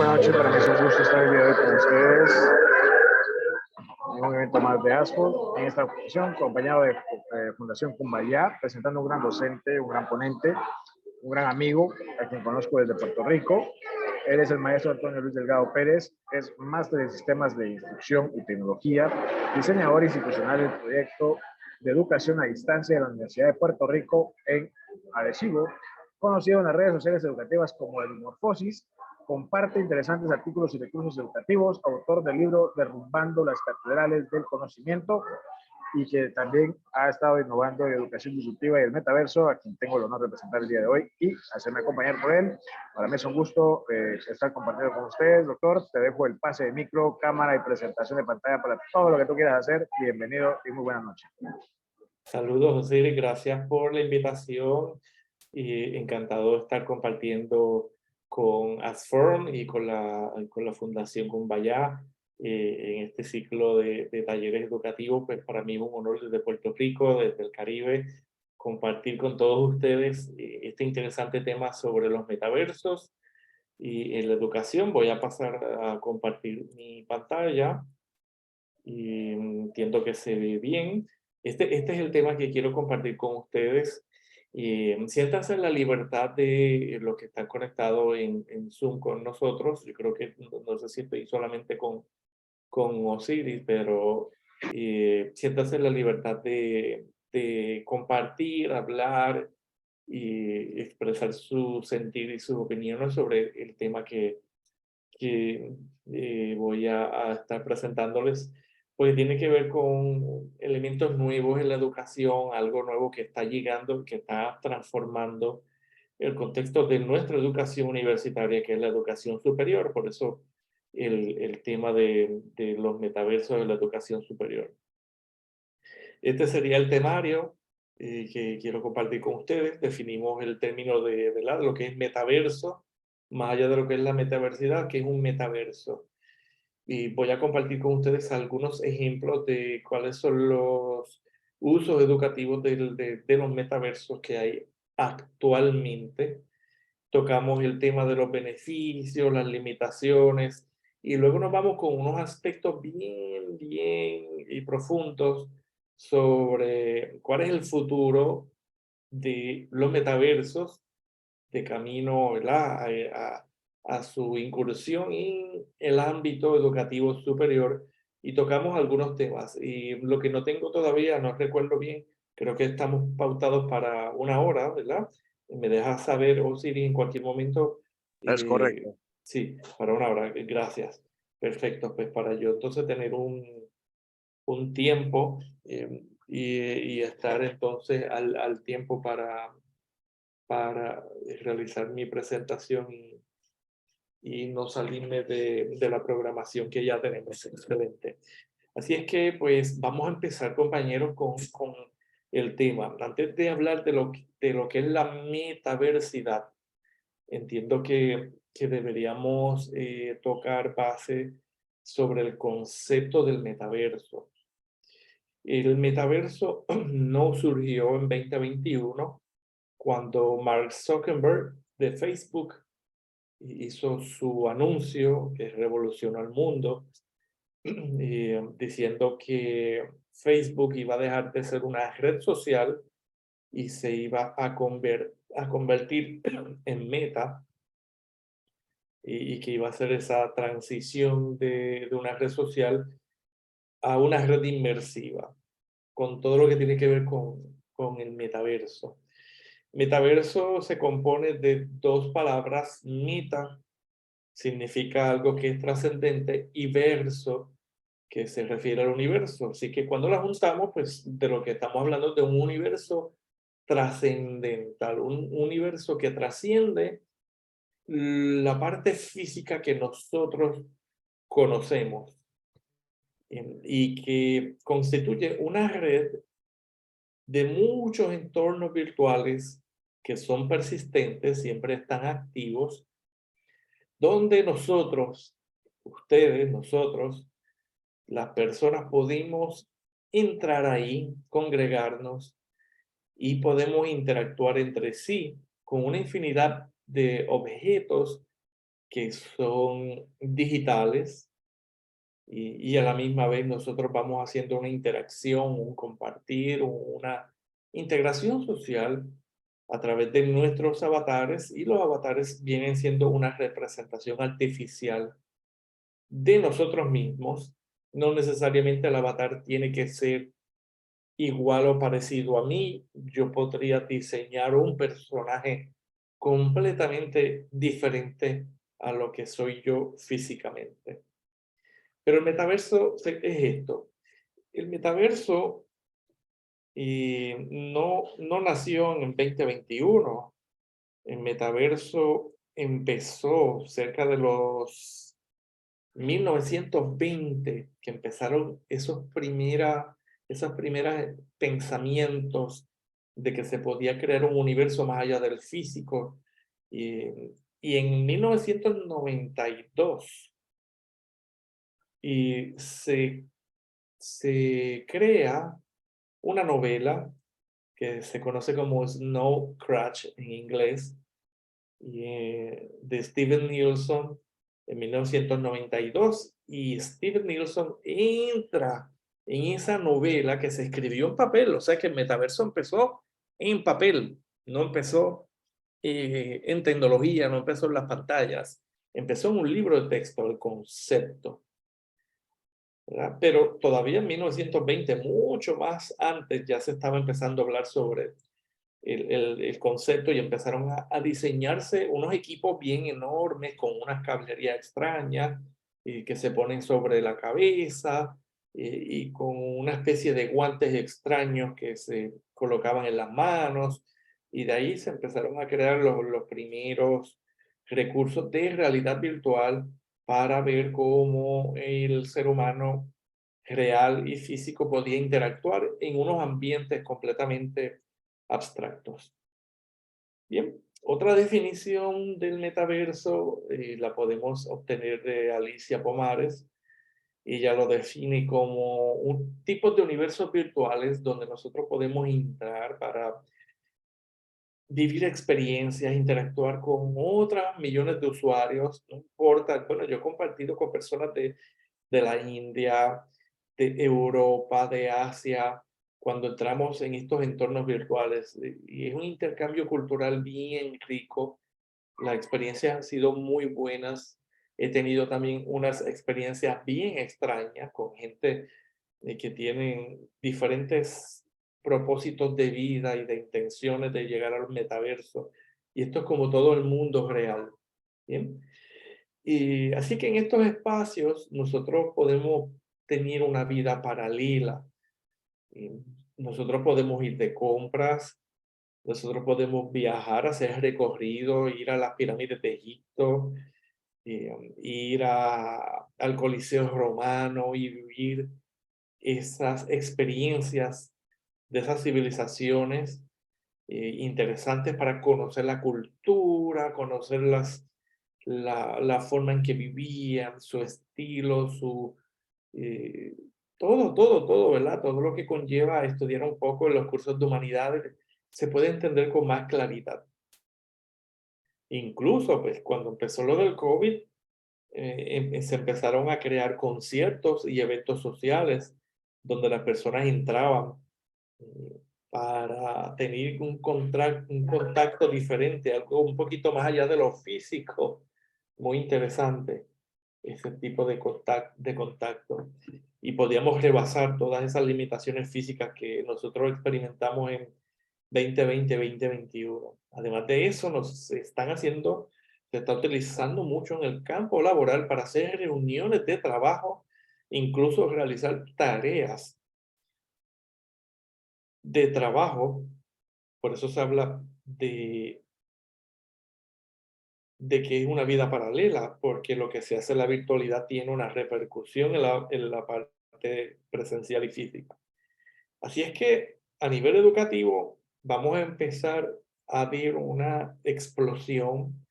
buenas noches, para mí es un gusto estar el día de hoy con ustedes en un evento más de ASCO, en esta ocasión acompañado de Fundación Cumbayá, presentando un gran docente, un gran ponente, un gran amigo, a quien conozco desde Puerto Rico. Él es el maestro Antonio Luis Delgado Pérez, es máster en sistemas de instrucción y tecnología, diseñador institucional del proyecto de educación a distancia de la Universidad de Puerto Rico en Arecibo, conocido en las redes sociales educativas como Edumorfosis. Comparte interesantes artículos y recursos educativos, autor del libro Derrumbando las catedrales del conocimiento, y que también ha estado innovando en educación disruptiva y el metaverso, a quien tengo el honor de presentar el día de hoy y hacerme acompañar por él. Para mí es un gusto estar compartiendo con ustedes, doctor. Te dejo el pase de micro, cámara y presentación de pantalla para todo lo que tú quieras hacer. Bienvenido y muy buenas noches. Saludos, Osiris, gracias por la invitación y encantado de estar compartiendo con ASFORM y con la Fundación Cumbayá en este ciclo de talleres educativos. Pues para mí es un honor desde Puerto Rico, desde el Caribe, compartir con todos ustedes este interesante tema sobre los metaversos y en la educación. Voy a pasar a compartir mi pantalla y entiendo que se ve bien. Este es el tema que quiero compartir con ustedes. Siéntanse en la libertad de los que están conectados en Zoom con nosotros. Yo creo que no sé si estoy solamente con Osiris, pero siéntanse en la libertad de compartir, hablar y expresar su sentir y sus opiniones sobre el tema que voy a estar presentándoles, pues tiene que ver con elementos nuevos en la educación, algo nuevo que está llegando, que está transformando el contexto de nuestra educación universitaria, que es la educación superior. Por eso el tema de los metaversos de la educación superior. Este sería el temario que quiero compartir con ustedes. Definimos el término de lo que es metaverso, más allá de lo que es la metaversidad, que es un metaverso. Y voy a compartir con ustedes algunos ejemplos de cuáles son los usos educativos de los metaversos que hay actualmente. Tocamos el tema de los beneficios, las limitaciones, y luego nos vamos con unos aspectos bien y profundos sobre cuál es el futuro de los metaversos de camino, ¿verdad?, a su incursión en el ámbito educativo superior, y tocamos algunos temas. Y lo que no tengo todavía, no recuerdo bien, creo que estamos pautados para una hora, ¿verdad? Me dejas saber, Osiris, en cualquier momento. Es correcto. Sí, para una hora, gracias. Perfecto, pues para yo entonces tener un tiempo y estar entonces al tiempo para realizar mi presentación y no salirme de la programación que ya tenemos. Excelente. Así es que, pues, vamos a empezar, compañeros, con el tema. Antes de hablar de lo que es la metaversidad, entiendo que deberíamos tocar base sobre el concepto del metaverso. El metaverso no surgió en 2021, cuando Mark Zuckerberg de Facebook hizo su anuncio que revolucionó al mundo, diciendo que Facebook iba a dejar de ser una red social y se iba a convertir en Meta, y que iba a hacer esa transición de una red social a una red inmersiva, con todo lo que tiene que ver con el metaverso. Metaverso se compone de dos palabras: meta, significa algo que es trascendente, y verso, que se refiere al universo. Así que cuando la juntamos, pues de lo que estamos hablando es de un universo trascendental, un universo que trasciende la parte física que nosotros conocemos, y que constituye una red de muchos entornos virtuales que son persistentes, siempre están activos, donde nosotros, ustedes, nosotros, las personas, podemos entrar ahí, congregarnos, y podemos interactuar entre sí con una infinidad de objetos que son digitales y a la misma vez nosotros vamos haciendo una interacción, un compartir, una integración social a través de nuestros avatares, y los avatares vienen siendo una representación artificial de nosotros mismos. No necesariamente el avatar tiene que ser igual o parecido a mí. Yo podría diseñar un personaje completamente diferente a lo que soy yo físicamente. Pero el metaverso es esto. El metaverso no nació en el 2021. El metaverso empezó cerca de los 1920, que empezaron esos primeros pensamientos de que se podía crear un universo más allá del físico. Y en 1992 y se crea una novela que se conoce como Snow Crash en inglés, de Steven Nielsen en 1992. Y Steven Nielsen entra en esa novela que se escribió en papel, o sea que el metaverso empezó en papel, no empezó en tecnología, no empezó en las pantallas, empezó en un libro de texto, el concepto. ¿Verdad? Pero todavía en 1920, mucho más antes, ya se estaba empezando a hablar sobre el concepto, y empezaron a diseñarse unos equipos bien enormes con unas cablerías extrañas y que se ponen sobre la cabeza, y con una especie de guantes extraños que se colocaban en las manos, y de ahí se empezaron a crear los primeros recursos de realidad virtual para ver cómo el ser humano real y físico podía interactuar en unos ambientes completamente abstractos. Bien, otra definición del metaverso la podemos obtener de Alicia Pomares. Ella lo define como un tipo de universos virtuales donde nosotros podemos entrar para vivir experiencias, interactuar con otras millones de usuarios, no importa. Bueno, yo he compartido con personas de la India, de Europa, de Asia, cuando entramos en estos entornos virtuales. Y es un intercambio cultural bien rico. Las experiencias han sido muy buenas. He tenido también unas experiencias bien extrañas con gente que tienen diferentes propósitos de vida y de intenciones de llegar al metaverso. Y esto es como todo el mundo real. ¿Bien? Y así que en estos espacios nosotros podemos tener una vida paralela. Y nosotros podemos ir de compras, nosotros podemos viajar, hacer recorrido, ir a las pirámides de Egipto, ir al Coliseo Romano y vivir esas experiencias de esas civilizaciones interesantes para conocer la cultura, conocer la forma en que vivían, su estilo, eh, todo, ¿verdad? Todo lo que conlleva estudiar un poco en los cursos de humanidades se puede entender con más claridad. Incluso, pues, cuando empezó lo del COVID, se empezaron a crear conciertos y eventos sociales donde las personas entraban eh, para tener un contacto diferente, algo un poquito más allá de lo físico. Muy interesante ese tipo de contacto. Y podíamos rebasar todas esas limitaciones físicas que nosotros experimentamos en 2020, 2021. Además de eso, se está utilizando mucho en el campo laboral para hacer reuniones de trabajo, incluso realizar tareas de trabajo. Por eso se habla de que es una vida paralela, porque lo que se hace en la virtualidad tiene una repercusión en la parte presencial y física. Así es que a nivel educativo vamos a empezar a ver una explosión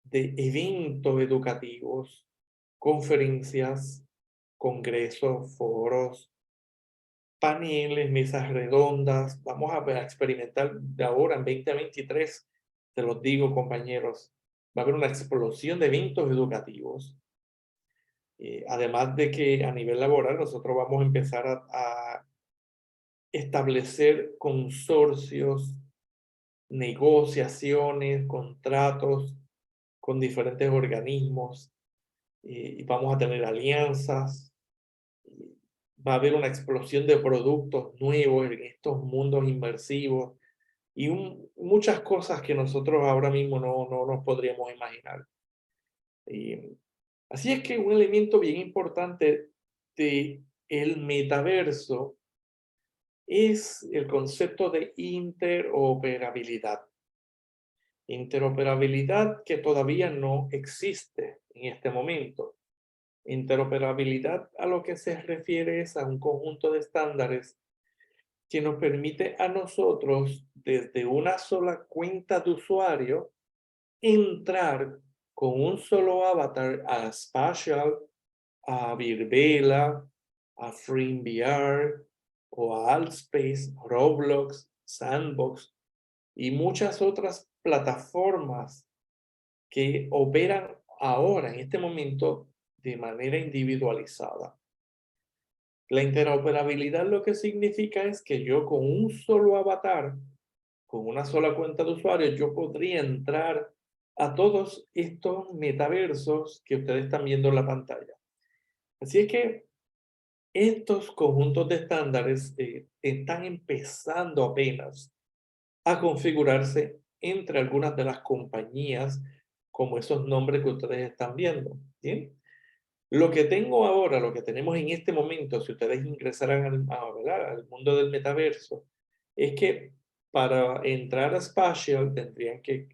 de eventos educativos, conferencias, congresos, foros, paneles, mesas redondas. Vamos a experimentar de ahora en 2023, te los digo, compañeros, va a haber una explosión de eventos educativos. Además de que a nivel laboral nosotros vamos a empezar a establecer consorcios, negociaciones, contratos con diferentes organismos, y vamos a tener alianzas. Va a haber una explosión de productos nuevos en estos mundos inmersivos y muchas cosas que nosotros ahora mismo no nos podríamos imaginar. Así es que un elemento bien importante de el metaverso es el concepto de interoperabilidad. Interoperabilidad que todavía no existe en este momento. Interoperabilidad a lo que se refiere es a un conjunto de estándares que nos permite a nosotros, desde una sola cuenta de usuario, entrar con un solo avatar a Spatial, a Virbela, a FreeVR o a Altspace, Roblox, Sandbox y muchas otras plataformas que operan ahora, en este momento, de manera individualizada. La interoperabilidad lo que significa es que yo con un solo avatar, con una sola cuenta de usuario, yo podría entrar a todos estos metaversos que ustedes están viendo en la pantalla. Así es que estos conjuntos de estándares están empezando apenas a configurarse entre algunas de las compañías como esos nombres que ustedes están viendo. ¿Bien? Lo que tengo ahora, lo que tenemos en este momento, si ustedes ingresaran al mundo del metaverso, es que para entrar a Spatial tendrían que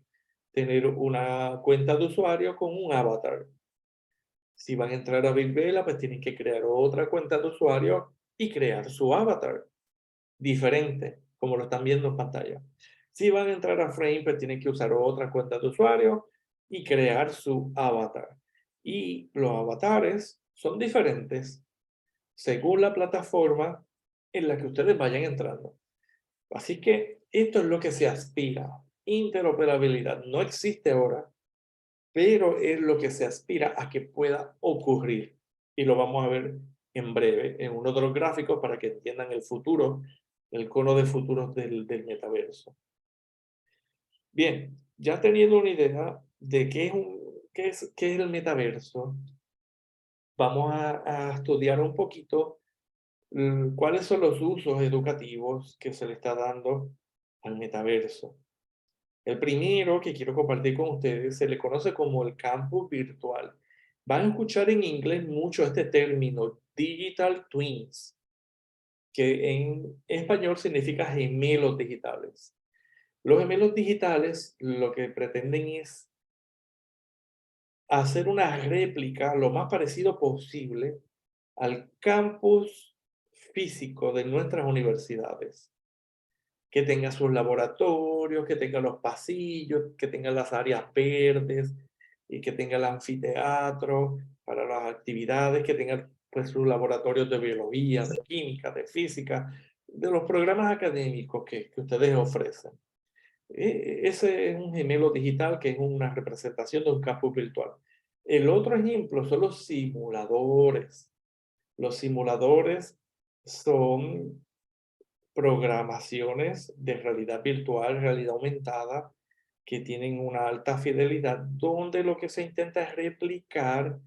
tener una cuenta de usuario con un avatar. Si van a entrar a Virbela, pues tienen que crear otra cuenta de usuario y crear su avatar diferente, como lo están viendo en pantalla. Si van a entrar a Frame, pues tienen que usar otra cuenta de usuario y crear su avatar. Y los avatares son diferentes según la plataforma en la que ustedes vayan entrando. Así que esto es lo que se aspira. Interoperabilidad no existe ahora, pero es lo que se aspira a que pueda ocurrir. Y lo vamos a ver en breve en uno de los gráficos para que entiendan el futuro, el cono de futuros del metaverso. Bien, ya teniendo una idea de qué es el metaverso, vamos a estudiar un poquito cuáles son los usos educativos que se le está dando al metaverso. El primero que quiero compartir con ustedes se le conoce como el campus virtual. Van a escuchar en inglés mucho este término, digital twins, que en español significa gemelos digitales. Los gemelos digitales lo que pretenden es hacer una réplica lo más parecido posible al campus físico de nuestras universidades, que tenga sus laboratorios, que tenga los pasillos, que tenga las áreas verdes y que tenga el anfiteatro para las actividades, que tenga pues sus laboratorios de biología, de química, de física, de los programas académicos que ustedes ofrecen. Ese es un gemelo digital que es una representación de un campus virtual. El otro ejemplo son los simuladores. Los simuladores son programaciones de realidad virtual, realidad aumentada, que tienen una alta fidelidad, donde lo que se intenta es replicar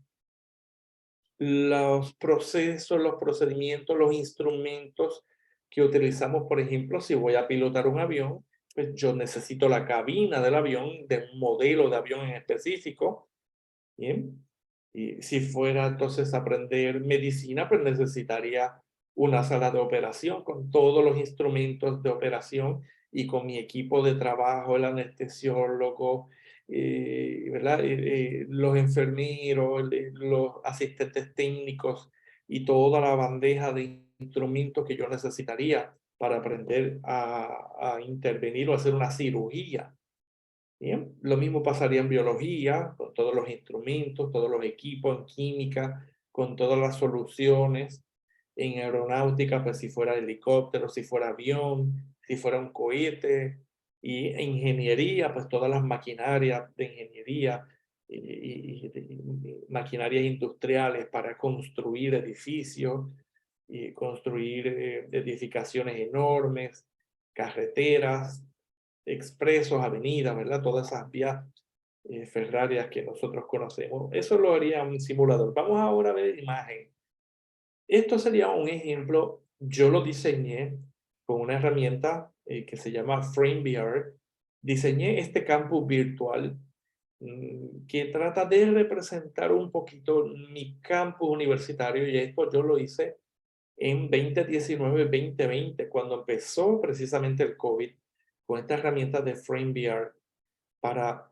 los procesos, los procedimientos, los instrumentos que utilizamos, por ejemplo, si voy a pilotar un avión, pues yo necesito la cabina del avión, de un modelo de avión en específico, ¿bien? Y si fuera entonces a aprender medicina, pues necesitaría una sala de operación con todos los instrumentos de operación y con mi equipo de trabajo, el anestesiólogo, ¿verdad? Los enfermeros, los asistentes técnicos y toda la bandeja de instrumentos que yo necesitaría para aprender a intervenir o hacer una cirugía. Bien, lo mismo pasaría en biología, con todos los instrumentos, todos los equipos, en química, con todas las soluciones, en aeronáutica, pues si fuera helicóptero, si fuera avión, si fuera un cohete, Y ingeniería, pues todas las maquinarias de ingeniería y maquinarias industriales para construir edificios y construir edificaciones enormes, carreteras, expresos, avenidas, ¿verdad? Todas esas vías ferrarias que nosotros conocemos. Eso lo haría un simulador. Vamos ahora a ver imagen. Esto sería un ejemplo. Yo lo diseñé con una herramienta que se llama FrameVR. Diseñé este campus virtual que trata de representar un poquito mi campus universitario, y esto yo lo hice en 2019-2020, cuando empezó precisamente el COVID, con esta herramienta de FrameVR para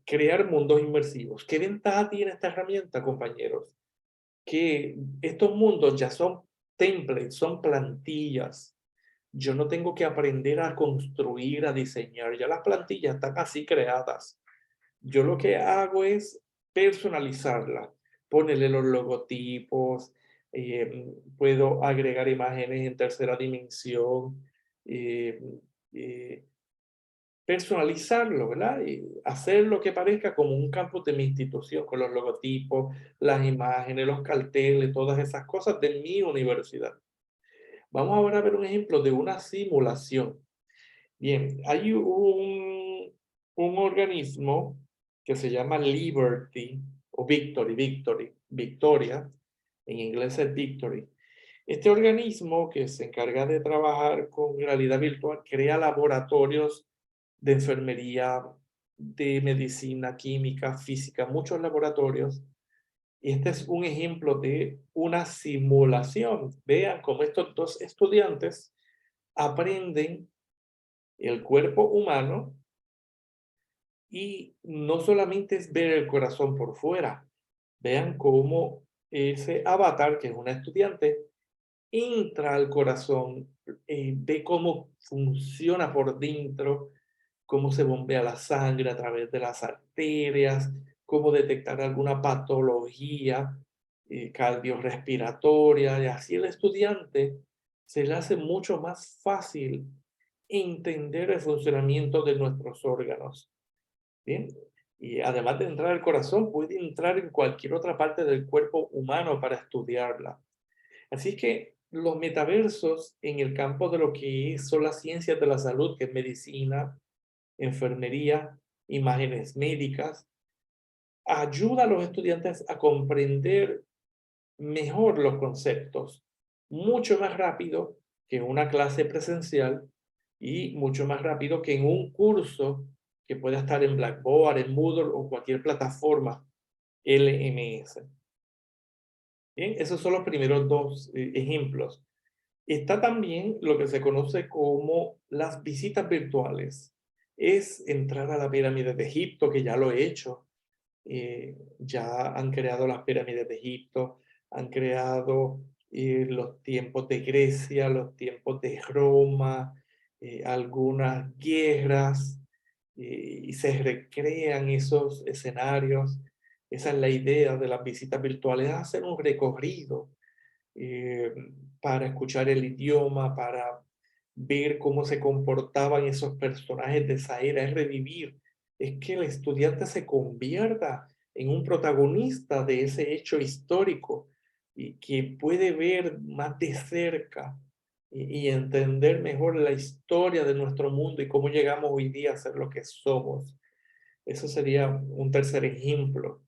crear mundos inmersivos. ¿Qué ventaja tiene esta herramienta, compañeros? Que estos mundos ya son templates, son plantillas. Yo no tengo que aprender a construir, a diseñar. Ya las plantillas están así creadas. Yo lo que hago es personalizarla, ponerle los logotipos, puedo agregar imágenes en tercera dimensión, eh, eh, personalizarlo, ¿verdad? Y hacer lo que parezca como un campus de mi institución, con los logotipos, las imágenes, los carteles, todas esas cosas de mi universidad. Vamos ahora a ver un ejemplo de una simulación. Bien, hay un organismo que se llama Liberty o Victoria, en inglés es Victory. Este organismo que se encarga de trabajar con realidad virtual crea laboratorios de enfermería, de medicina, química, física, muchos laboratorios. Y este es un ejemplo de una simulación. Vean cómo estos dos estudiantes aprenden el cuerpo humano y no solamente es ver el corazón por fuera. Vean cómo ese avatar, que es una estudiante, entra al corazón, ve cómo funciona por dentro, cómo se bombea la sangre a través de las arterias, cómo detectar alguna patología cardiorrespiratoria, y así el estudiante se le hace mucho más fácil entender el funcionamiento de nuestros órganos. ¿Bien? Y además de entrar al corazón, puede entrar en cualquier otra parte del cuerpo humano para estudiarla. Así que los metaversos en el campo de lo que son las ciencias de la salud, que es medicina, enfermería, imágenes médicas, ayuda a los estudiantes a comprender mejor los conceptos, mucho más rápido que en una clase presencial y mucho más rápido que en un curso que pueda estar en Blackboard, en Moodle o cualquier plataforma LMS. Bien, esos son los primeros dos ejemplos. Está también lo que se conoce como las visitas virtuales. Es entrar a la pirámide de Egipto, que ya lo he hecho. Ya han creado las pirámides de Egipto, han creado los tiempos de Grecia, los tiempos de Roma, algunas guerras, y se recrean esos escenarios. Esa es la idea de las visitas virtuales, hacer un recorrido eh, para escuchar el idioma, para ver cómo se comportaban esos personajes de esa era, es revivir, es que el estudiante se convierta en un protagonista de ese hecho histórico y que puede ver más de cerca y entender mejor la historia de nuestro mundo y cómo llegamos hoy día a ser lo que somos. Eso sería un tercer ejemplo,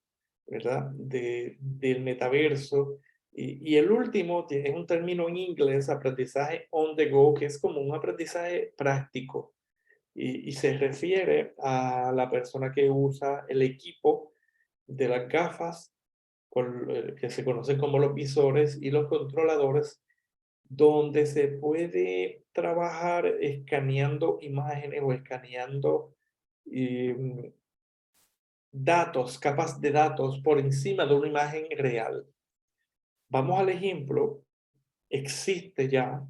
¿verdad? Del metaverso. Y el último es un término en inglés, aprendizaje on the go, que es como un aprendizaje práctico y se refiere a la persona que usa el equipo de las gafas, que se conocen como los visores y los controladores, donde se puede trabajar escaneando imágenes o escaneando eh, datos, capas de datos por encima de una imagen real. Vamos al ejemplo. Existe ya,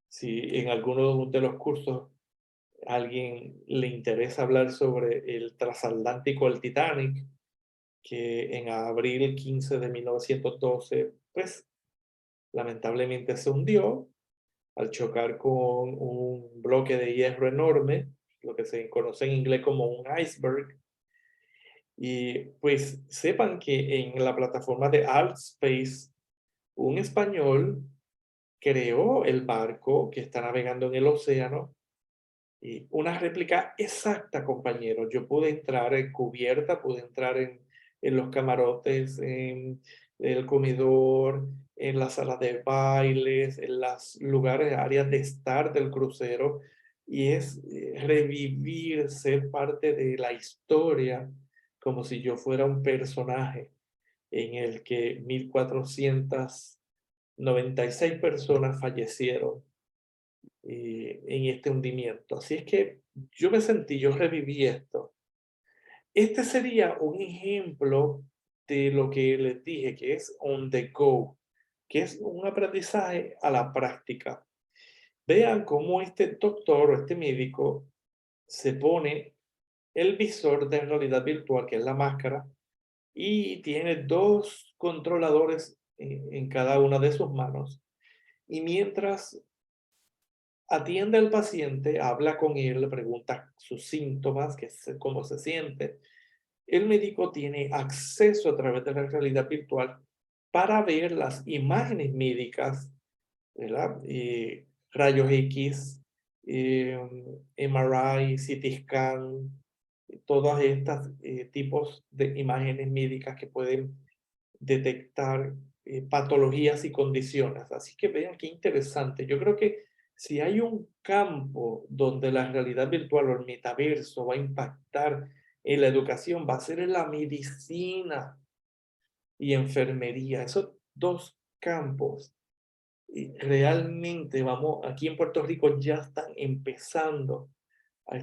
si en alguno de los cursos a alguien le interesa hablar sobre el transatlántico, el Titanic, que en abril 15 de 1912, pues lamentablemente se hundió. al chocar con un bloque de hierro enorme, lo que se conoce en inglés como un iceberg. Y pues sepan que en la plataforma de ArtSpace, un español creó el barco que está navegando en el océano y una réplica exacta, compañeros. Yo pude entrar en cubierta, pude entrar en los camarotes, en el comedor, en la sala de bailes, en los lugares, áreas de estar del crucero. Y es revivir, ser parte de la historia, como si yo fuera un personaje en el que 1496 personas fallecieron en este hundimiento. Así es que yo reviví esto. Este sería un ejemplo de lo que les dije, que es on the go, que es un aprendizaje a la práctica. Vean cómo este doctor o este médico se pone el visor de realidad virtual, que es la máscara, y tiene dos controladores en cada una de sus manos. Y mientras atiende al paciente, habla con él, le pregunta sus síntomas, cómo se siente. El médico tiene acceso a través de la realidad virtual para ver las imágenes médicas, ¿verdad? Rayos X, MRI, CT scan, todas estas tipos de imágenes médicas que pueden detectar patologías y condiciones. Así que vean qué interesante. Yo creo que si hay un campo donde la realidad virtual o el metaverso va a impactar en la educación, va a ser en la medicina y enfermería. Esos dos campos y realmente aquí en Puerto Rico ya estamos empezando a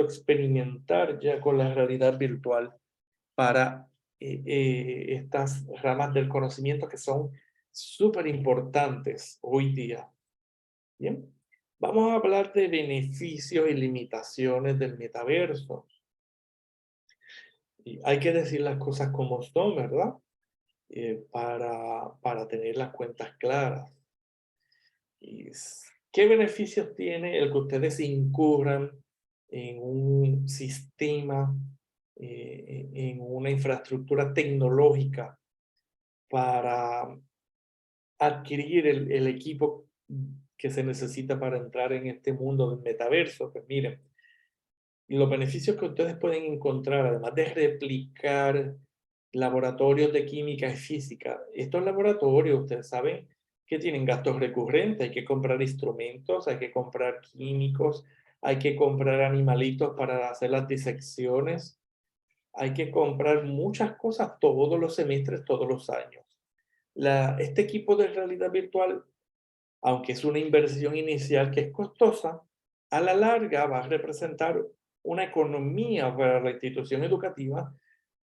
experimentar ya con la realidad virtual para estas ramas del conocimiento que son súper importantes hoy día. Bien, vamos a hablar de beneficios y limitaciones del metaverso. Y hay que decir las cosas como son, ¿verdad? Para tener las cuentas claras. ¿Qué beneficios tiene el que ustedes incurran en un sistema, en una infraestructura tecnológica para adquirir el equipo que se necesita para entrar en este mundo del metaverso? Pues miren, los beneficios que ustedes pueden encontrar, además de replicar laboratorios de química y física, estos laboratorios, ustedes saben que tienen gastos recurrentes, hay que comprar instrumentos, hay que comprar químicos, hay que comprar animalitos para hacer las disecciones, hay que comprar muchas cosas todos los semestres, todos los años. Este equipo de realidad virtual, aunque es una inversión inicial que es costosa, a la larga va a representar una economía para la institución educativa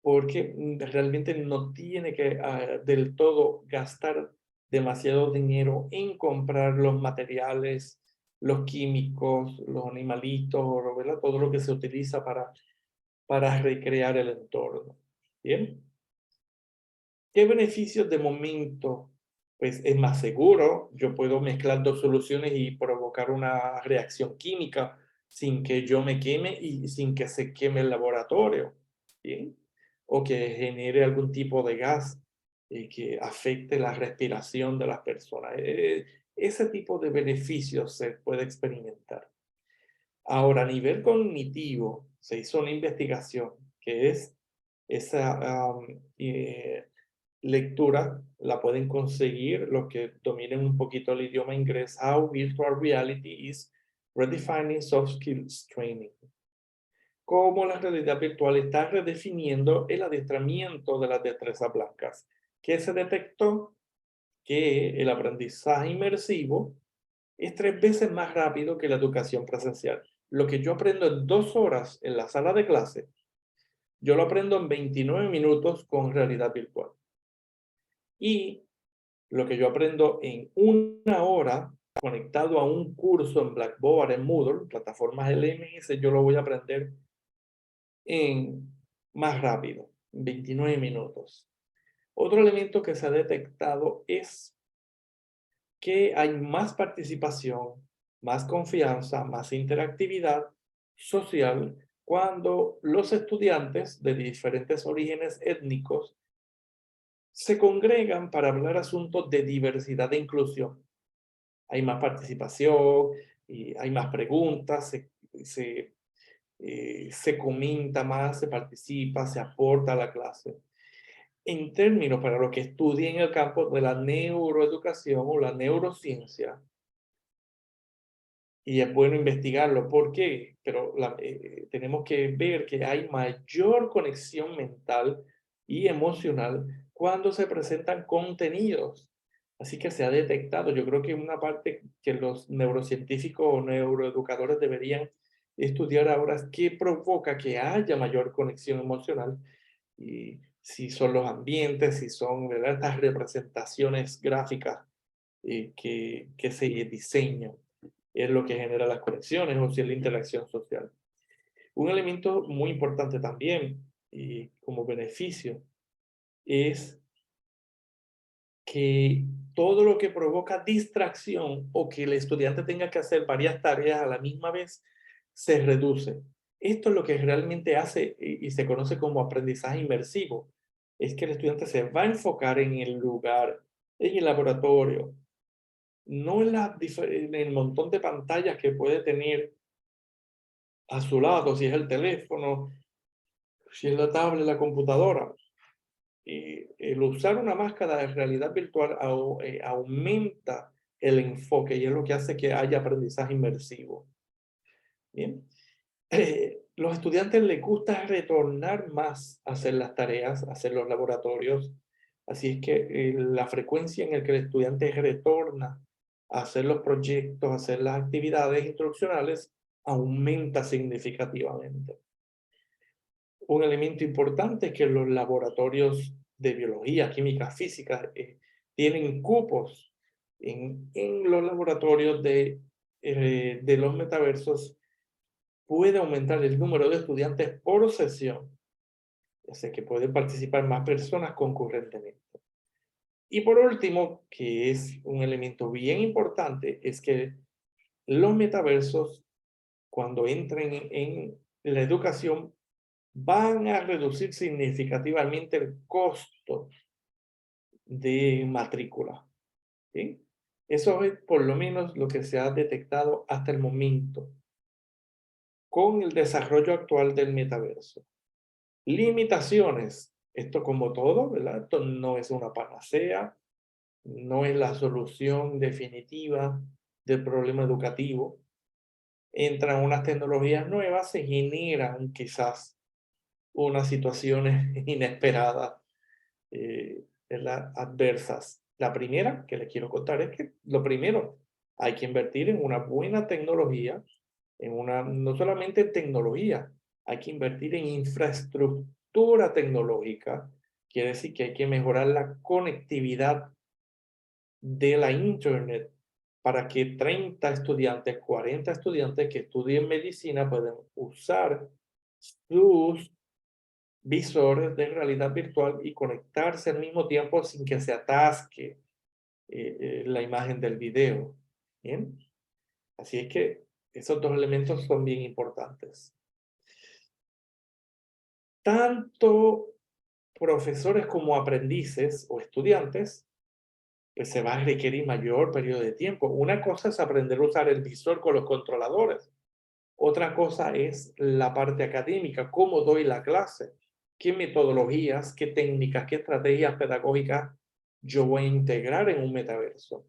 porque realmente no tiene que del todo gastar demasiado dinero en comprar los materiales, los químicos, los animalitos, ¿verdad? Todo lo que se utiliza para recrear el entorno. Bien. ¿Qué beneficios de momento? Pues es más seguro, yo puedo mezclar dos soluciones y provocar una reacción química sin que yo me queme y sin que se queme el laboratorio, ¿bien? O que genere algún tipo de gas que afecte la respiración de las personas. Ese tipo de beneficios se puede experimentar. Ahora, a nivel cognitivo, se hizo una investigación que es esa lectura, la pueden conseguir los que dominen un poquito el idioma inglés, How Virtual Reality is Redefining Soft Skills Training. Cómo la realidad virtual está redefiniendo el adiestramiento de las destrezas blancas. Que se detectó que el aprendizaje inmersivo es 3 veces más rápido que la educación presencial. Lo que yo aprendo en 2 horas en la sala de clase, yo lo aprendo en 29 minutos con realidad virtual. Y lo que yo aprendo en 1 hora conectado a un curso en Blackboard, en Moodle, plataformas LMS, yo lo voy a aprender en más rápido, 29 minutos. Otro elemento que se ha detectado es que hay más participación, más confianza, más interactividad social cuando los estudiantes de diferentes orígenes étnicos se congregan para hablar asuntos de diversidad e inclusión. Hay más participación, y hay más preguntas, se comenta más, se participa, se aporta a la clase. En términos para los que estudien el campo de la neuroeducación o la neurociencia, y es bueno investigarlo, ¿por qué? Pero tenemos que ver que hay mayor conexión mental y emocional cuando se presentan contenidos. Así que se ha detectado, yo creo que una parte que los neurocientíficos o neuroeducadores deberían estudiar ahora es qué provoca que haya mayor conexión emocional, y si son los ambientes, si son, ¿verdad?, estas representaciones gráficas que se diseñan, es lo que genera las conexiones o si es la interacción social. Un elemento muy importante también, y como beneficio, es que todo lo que provoca distracción o que el estudiante tenga que hacer varias tareas a la misma vez se reduce. Esto es lo que realmente hace y se conoce como aprendizaje inmersivo. Es que el estudiante se va a enfocar en el lugar, en el laboratorio, no en el montón de pantallas que puede tener a su lado, si es el teléfono, si es la tablet, la computadora. El usar una máscara de realidad virtual aumenta el enfoque y es lo que hace que haya aprendizaje inmersivo. Bien. Los estudiantes les gusta retornar más a hacer las tareas, a hacer los laboratorios. Así es que la frecuencia en la que el estudiante retorna a hacer los proyectos, a hacer las actividades instruccionales, aumenta significativamente. Un elemento importante es que los laboratorios de biología, química, física tienen cupos en los laboratorios de los metaversos. Puede aumentar el número de estudiantes por sesión, ya sea que pueden participar más personas concurrentemente. Y por último, que es un elemento bien importante, es que los metaversos, cuando entren en la educación, van a reducir significativamente el costo de matrícula. ¿Sí? Eso es por lo menos lo que se ha detectado hasta el momento con el desarrollo actual del metaverso. Limitaciones. Esto como todo, ¿verdad? Esto no es una panacea, no es la solución definitiva del problema educativo. Entran unas tecnologías nuevas, se generan quizás unas situaciones inesperadas, adversas. La primera que les quiero contar es que lo primero, hay que invertir en una buena tecnología, no solamente en tecnología, hay que invertir en infraestructura tecnológica. Quiere decir que hay que mejorar la conectividad de la internet para que 30 estudiantes, 40 estudiantes que estudien medicina puedan usar sus visores de realidad virtual y conectarse al mismo tiempo sin que se atasque la imagen del video. ¿Bien? Así es que esos dos elementos son bien importantes. Tanto profesores como aprendices o estudiantes, pues se va a requerir mayor periodo de tiempo. Una cosa es aprender a usar el visor con los controladores. Otra cosa es la parte académica, cómo doy la clase, qué metodologías, qué técnicas, qué estrategias pedagógicas yo voy a integrar en un metaverso.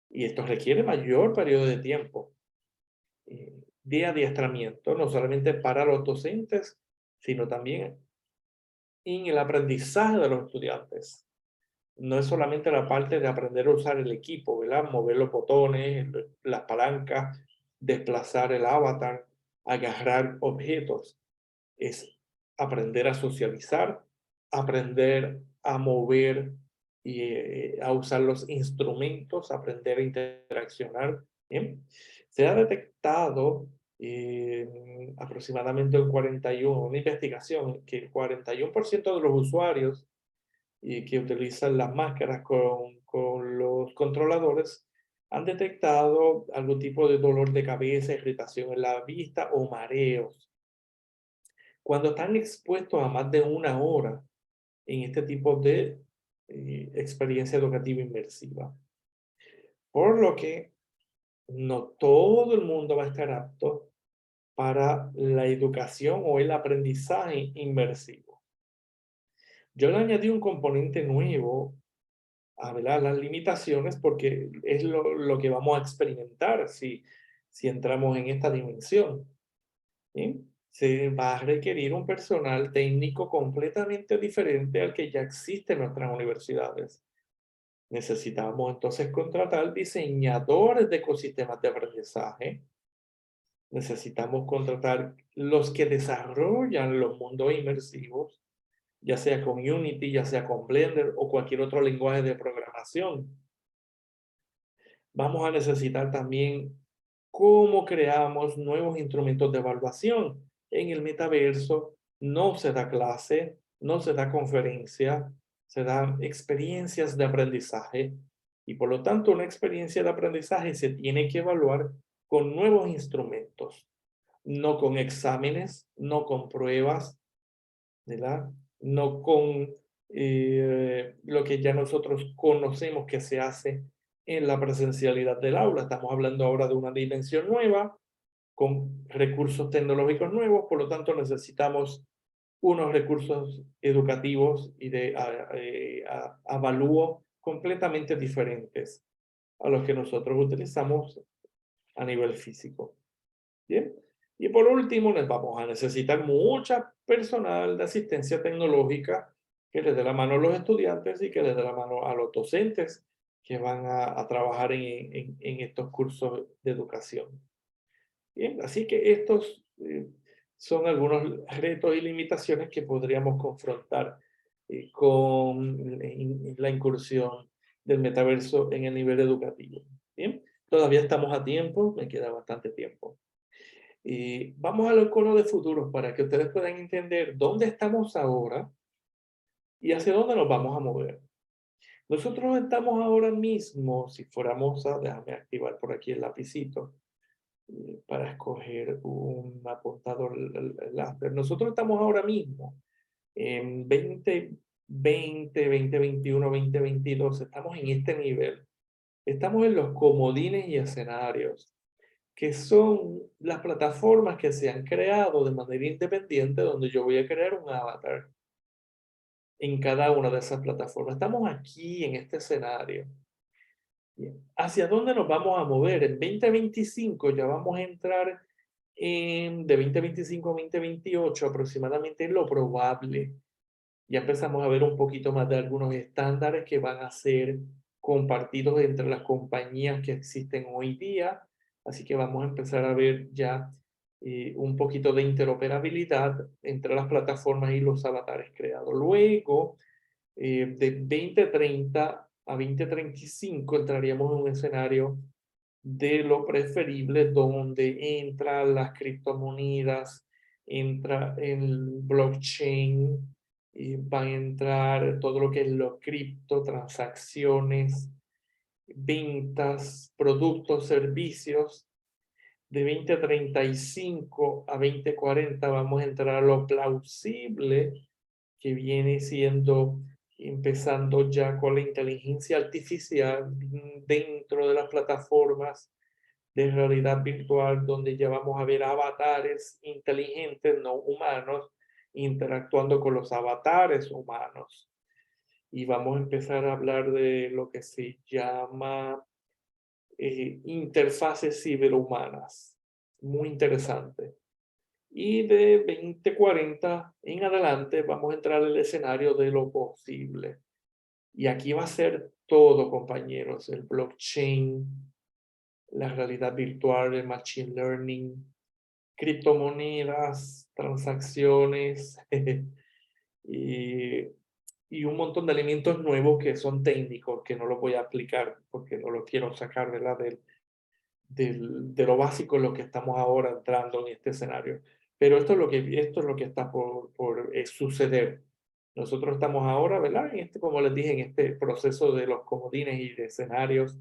Y esto requiere mayor periodo de tiempo de adiestramiento, no solamente para los docentes, sino también en el aprendizaje de los estudiantes. No es solamente la parte de aprender a usar el equipo, ¿verdad? Mover los botones, las palancas, desplazar el avatar, agarrar objetos. Es aprender a socializar, aprender a mover y a usar los instrumentos, aprender a interaccionar. ¿Bien? Se ha detectado aproximadamente una investigación, que el 41% de los usuarios y que utilizan las máscaras con los controladores han detectado algún tipo de dolor de cabeza, irritación en la vista o mareos. Cuando están expuestos a más de una hora en este tipo de experiencia educativa inmersiva. Por lo que no todo el mundo va a estar apto para la educación o el aprendizaje inmersivo. Yo le añadí un componente nuevo a, ¿verdad?, las limitaciones porque es lo que vamos a experimentar si entramos en esta dimensión. ¿Sí? Se va a requerir un personal técnico completamente diferente al que ya existe en nuestras universidades. Necesitamos entonces contratar diseñadores de ecosistemas de aprendizaje. Necesitamos contratar los que desarrollan los mundos inmersivos, ya sea con Unity, ya sea con Blender o cualquier otro lenguaje de programación. Vamos a necesitar también cómo creamos nuevos instrumentos de evaluación. En el metaverso no se da clase, no se da conferencia, se dan experiencias de aprendizaje y por lo tanto una experiencia de aprendizaje se tiene que evaluar con nuevos instrumentos, no con exámenes, no con pruebas, ¿verdad? No con lo que ya nosotros conocemos que se hace en la presencialidad del aula. Estamos hablando ahora de una dimensión nueva, con recursos tecnológicos nuevos, por lo tanto necesitamos unos recursos educativos y de avalúo completamente diferentes a los que nosotros utilizamos a nivel físico. Bien. Y por último, les vamos a necesitar mucha personal de asistencia tecnológica que les dé la mano a los estudiantes y que les dé la mano a los docentes que van a trabajar en estos cursos de educación. Bien, así que estos son algunos retos y limitaciones que podríamos confrontar con la incursión del metaverso en el nivel educativo. Bien, todavía estamos a tiempo, me queda bastante tiempo. Y vamos a los conos de futuros para que ustedes puedan entender dónde estamos ahora y hacia dónde nos vamos a mover. Nosotros estamos ahora mismo, si fuéramos a, déjame activar por aquí el lapicito para escoger un apuntador láser. Nosotros estamos ahora mismo en 2020, 2021, 2022, estamos en este nivel. Estamos en los comodines y escenarios, que son las plataformas que se han creado de manera independiente, donde yo voy a crear un avatar en cada una de esas plataformas. Estamos aquí en este escenario. Bien. ¿Hacia dónde nos vamos a mover? En 2025 ya vamos a entrar de 2025 a 2028 aproximadamente lo probable. Ya empezamos a ver un poquito más de algunos estándares que van a ser compartidos entre las compañías que existen hoy día. Así que vamos a empezar a ver ya un poquito de interoperabilidad entre las plataformas y los avatares creados. Luego, de 2030 a 2035 entraríamos en un escenario de lo preferible donde entran las criptomonedas, entra el blockchain, y va a entrar todo lo que es lo cripto, transacciones, ventas, productos, servicios. De 2035 a 2040 vamos a entrar a lo plausible, que viene siendo empezando ya con la inteligencia artificial dentro de las plataformas de realidad virtual, donde ya vamos a ver avatares inteligentes, no humanos, interactuando con los avatares humanos. Y vamos a empezar a hablar de lo que se llama interfaces ciberhumanas. Muy interesante. Y de 2040 en adelante vamos a entrar al escenario de lo posible. Y aquí va a ser todo, compañeros, el blockchain, la realidad virtual, el machine learning, criptomonedas, transacciones y, y un montón de elementos nuevos que son técnicos, que no los voy a aplicar porque no los quiero sacar, ¿verdad?, de lo básico en lo que estamos ahora entrando en este escenario. Pero esto es lo que está por suceder. Nosotros estamos ahora, ¿verdad? En este, como les dije, en este proceso de los comodines y de escenarios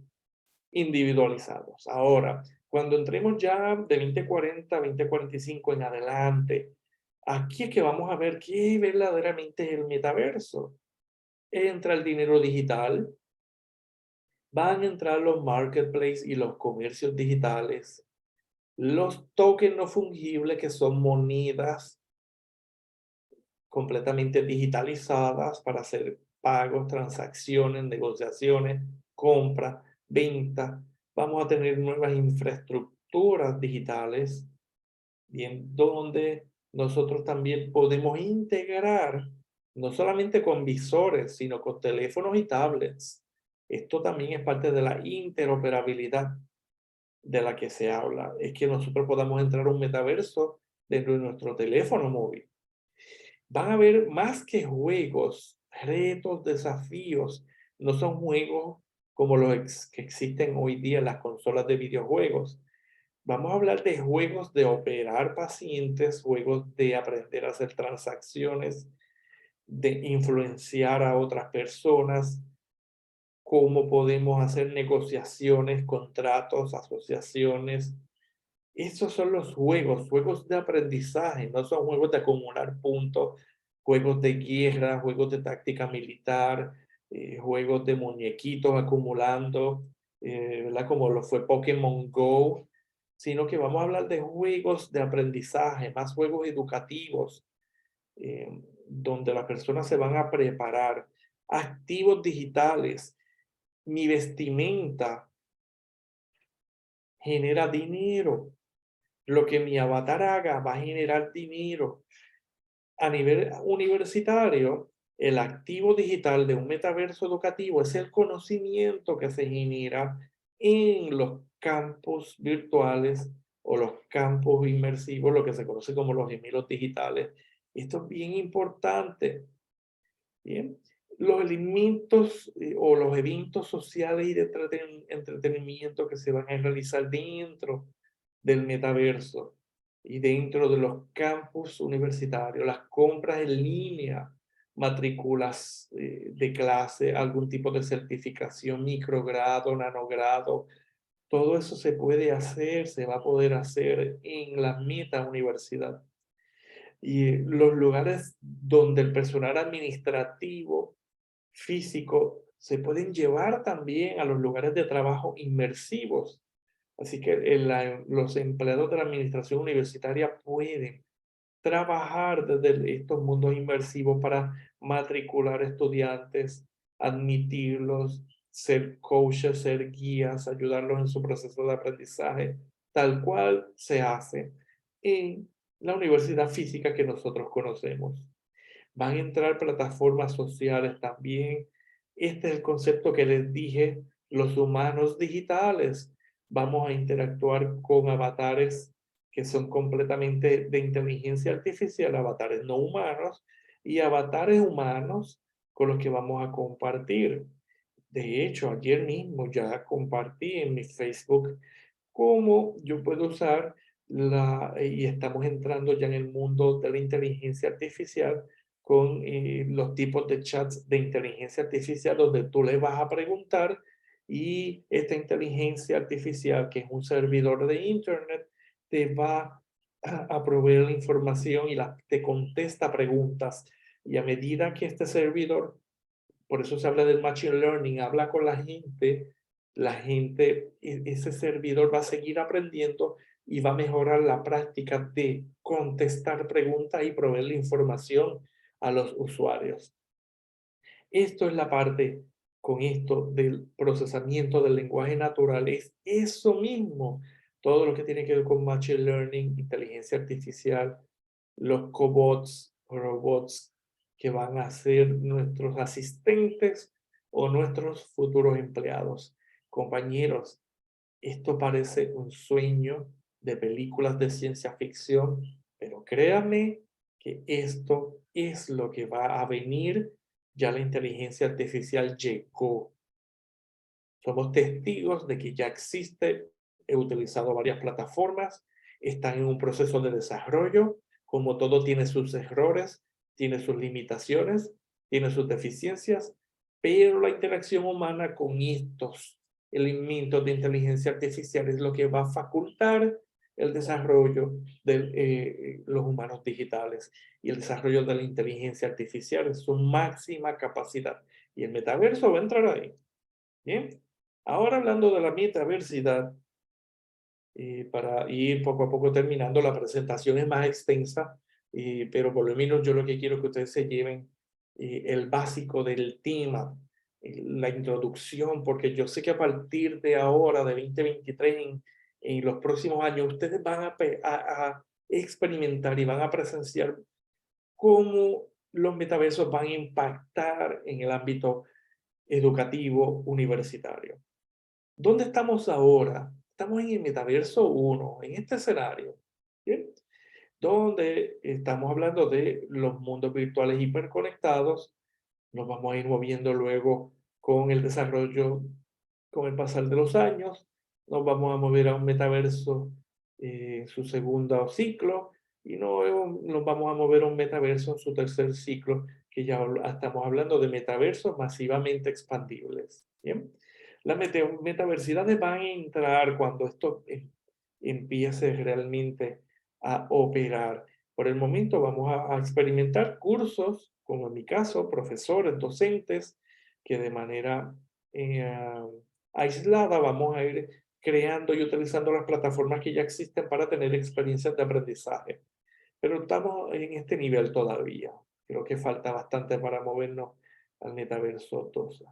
individualizados. Ahora, cuando entremos ya de 2040, 2045 en adelante, aquí es que vamos a ver qué verdaderamente es el metaverso. Entra el dinero digital, van a entrar los marketplaces y los comercios digitales, los tokens no fungibles, que son monedas completamente digitalizadas para hacer pagos, transacciones, negociaciones, compra, venta. Vamos a tener nuevas infraestructuras digitales, bien, donde nosotros también podemos integrar, no solamente con visores, sino con teléfonos y tablets. Esto también es parte de la interoperabilidad de la que se habla. Es que nosotros podamos entrar a un metaverso dentro de nuestro teléfono móvil. Van a haber más que juegos, retos, desafíos. No son juegos como los que existen hoy día en las consolas de videojuegos. Vamos a hablar de juegos de operar pacientes, juegos de aprender a hacer transacciones, de influenciar a otras personas, cómo podemos hacer negociaciones, contratos, asociaciones. Esos son los juegos, juegos de aprendizaje, no son juegos de acumular puntos, juegos de guerra, juegos de táctica militar, juegos de muñequitos acumulando, ¿verdad? Como lo fue Pokémon Go, sino que vamos a hablar de juegos de aprendizaje, más juegos educativos, donde las personas se van a preparar, activos digitales. Mi vestimenta genera dinero. Lo que mi avatar haga va a generar dinero. A nivel universitario, el activo digital de un metaverso educativo es el conocimiento que se genera en los campos virtuales o los campos inmersivos, lo que se conoce como los gemelos digitales. Esto es bien importante. Bien. Los elementos o los eventos sociales y de entretenimiento que se van a realizar dentro del metaverso y dentro de los campus universitarios, las compras en línea, matrículas de clase, algún tipo de certificación, microgrado, nanogrado, todo eso se puede hacer, se va a poder hacer en la meta universidad. Y los lugares donde el personal administrativo físico se pueden llevar también a los lugares de trabajo inmersivos. Así que los empleados de la administración universitaria pueden trabajar desde estos mundos inmersivos para matricular estudiantes, admitirlos, ser coaches, ser guías, ayudarlos en su proceso de aprendizaje, tal cual se hace en la universidad física que nosotros conocemos. Van a entrar plataformas sociales también. Este es el concepto que les dije, los humanos digitales. Vamos a interactuar con avatares que son completamente de inteligencia artificial, avatares no humanos y avatares humanos con los que vamos a compartir. De hecho, ayer mismo ya compartí en mi Facebook cómo yo puedo usar y estamos entrando ya en el mundo de la inteligencia artificial con los tipos de chats de inteligencia artificial donde tú le vas a preguntar y esta inteligencia artificial, que es un servidor de internet, te va a proveer la información y te contesta preguntas. Y a medida que este servidor, por eso se habla del machine learning, habla con la gente, ese servidor va a seguir aprendiendo y va a mejorar la práctica de contestar preguntas y proveer la información a los usuarios. Esto es la parte con esto del procesamiento del lenguaje natural, es eso mismo, todo lo que tiene que ver con machine learning, inteligencia artificial, los cobots, robots que van a ser nuestros asistentes o nuestros futuros empleados. Compañeros, esto parece un sueño de películas de ciencia ficción, pero créanme que esto es lo que va a venir. Ya la inteligencia artificial llegó. Somos testigos de que ya existe. He utilizado varias plataformas, están en un proceso de desarrollo. Como todo tiene sus errores, tiene sus limitaciones, tiene sus deficiencias, pero la interacción humana con estos elementos de inteligencia artificial es lo que va a facultar el desarrollo de los humanos digitales y el desarrollo de la inteligencia artificial en su máxima capacidad. Y el metaverso va a entrar ahí. Bien, ahora hablando de la metaversidad, para ir poco a poco terminando, la presentación es más extensa, pero por lo menos yo lo que quiero que ustedes se lleven el básico del tema, la introducción, porque yo sé que a partir de ahora, de 2023, en los próximos años, ustedes van a experimentar y van a presenciar cómo los metaversos van a impactar en el ámbito educativo universitario. ¿Dónde estamos ahora? Estamos en el metaverso 1, en este escenario, ¿bien? Donde estamos hablando de los mundos virtuales hiperconectados. Nos vamos a ir moviendo luego con el desarrollo, con el pasar de los años. Nos vamos a mover a un metaverso en su segundo ciclo y luego nos vamos a mover a un metaverso en su tercer ciclo, que ya estamos hablando de metaversos masivamente expandibles. ¿Bien? Las metaversidades van a entrar cuando esto empiece realmente a operar. Por el momento vamos a experimentar cursos, como en mi caso, profesores, docentes, que de manera aislada vamos a ir creando y utilizando las plataformas que ya existen para tener experiencias de aprendizaje. Pero estamos en este nivel todavía. Creo que falta bastante para movernos al metaverso 2.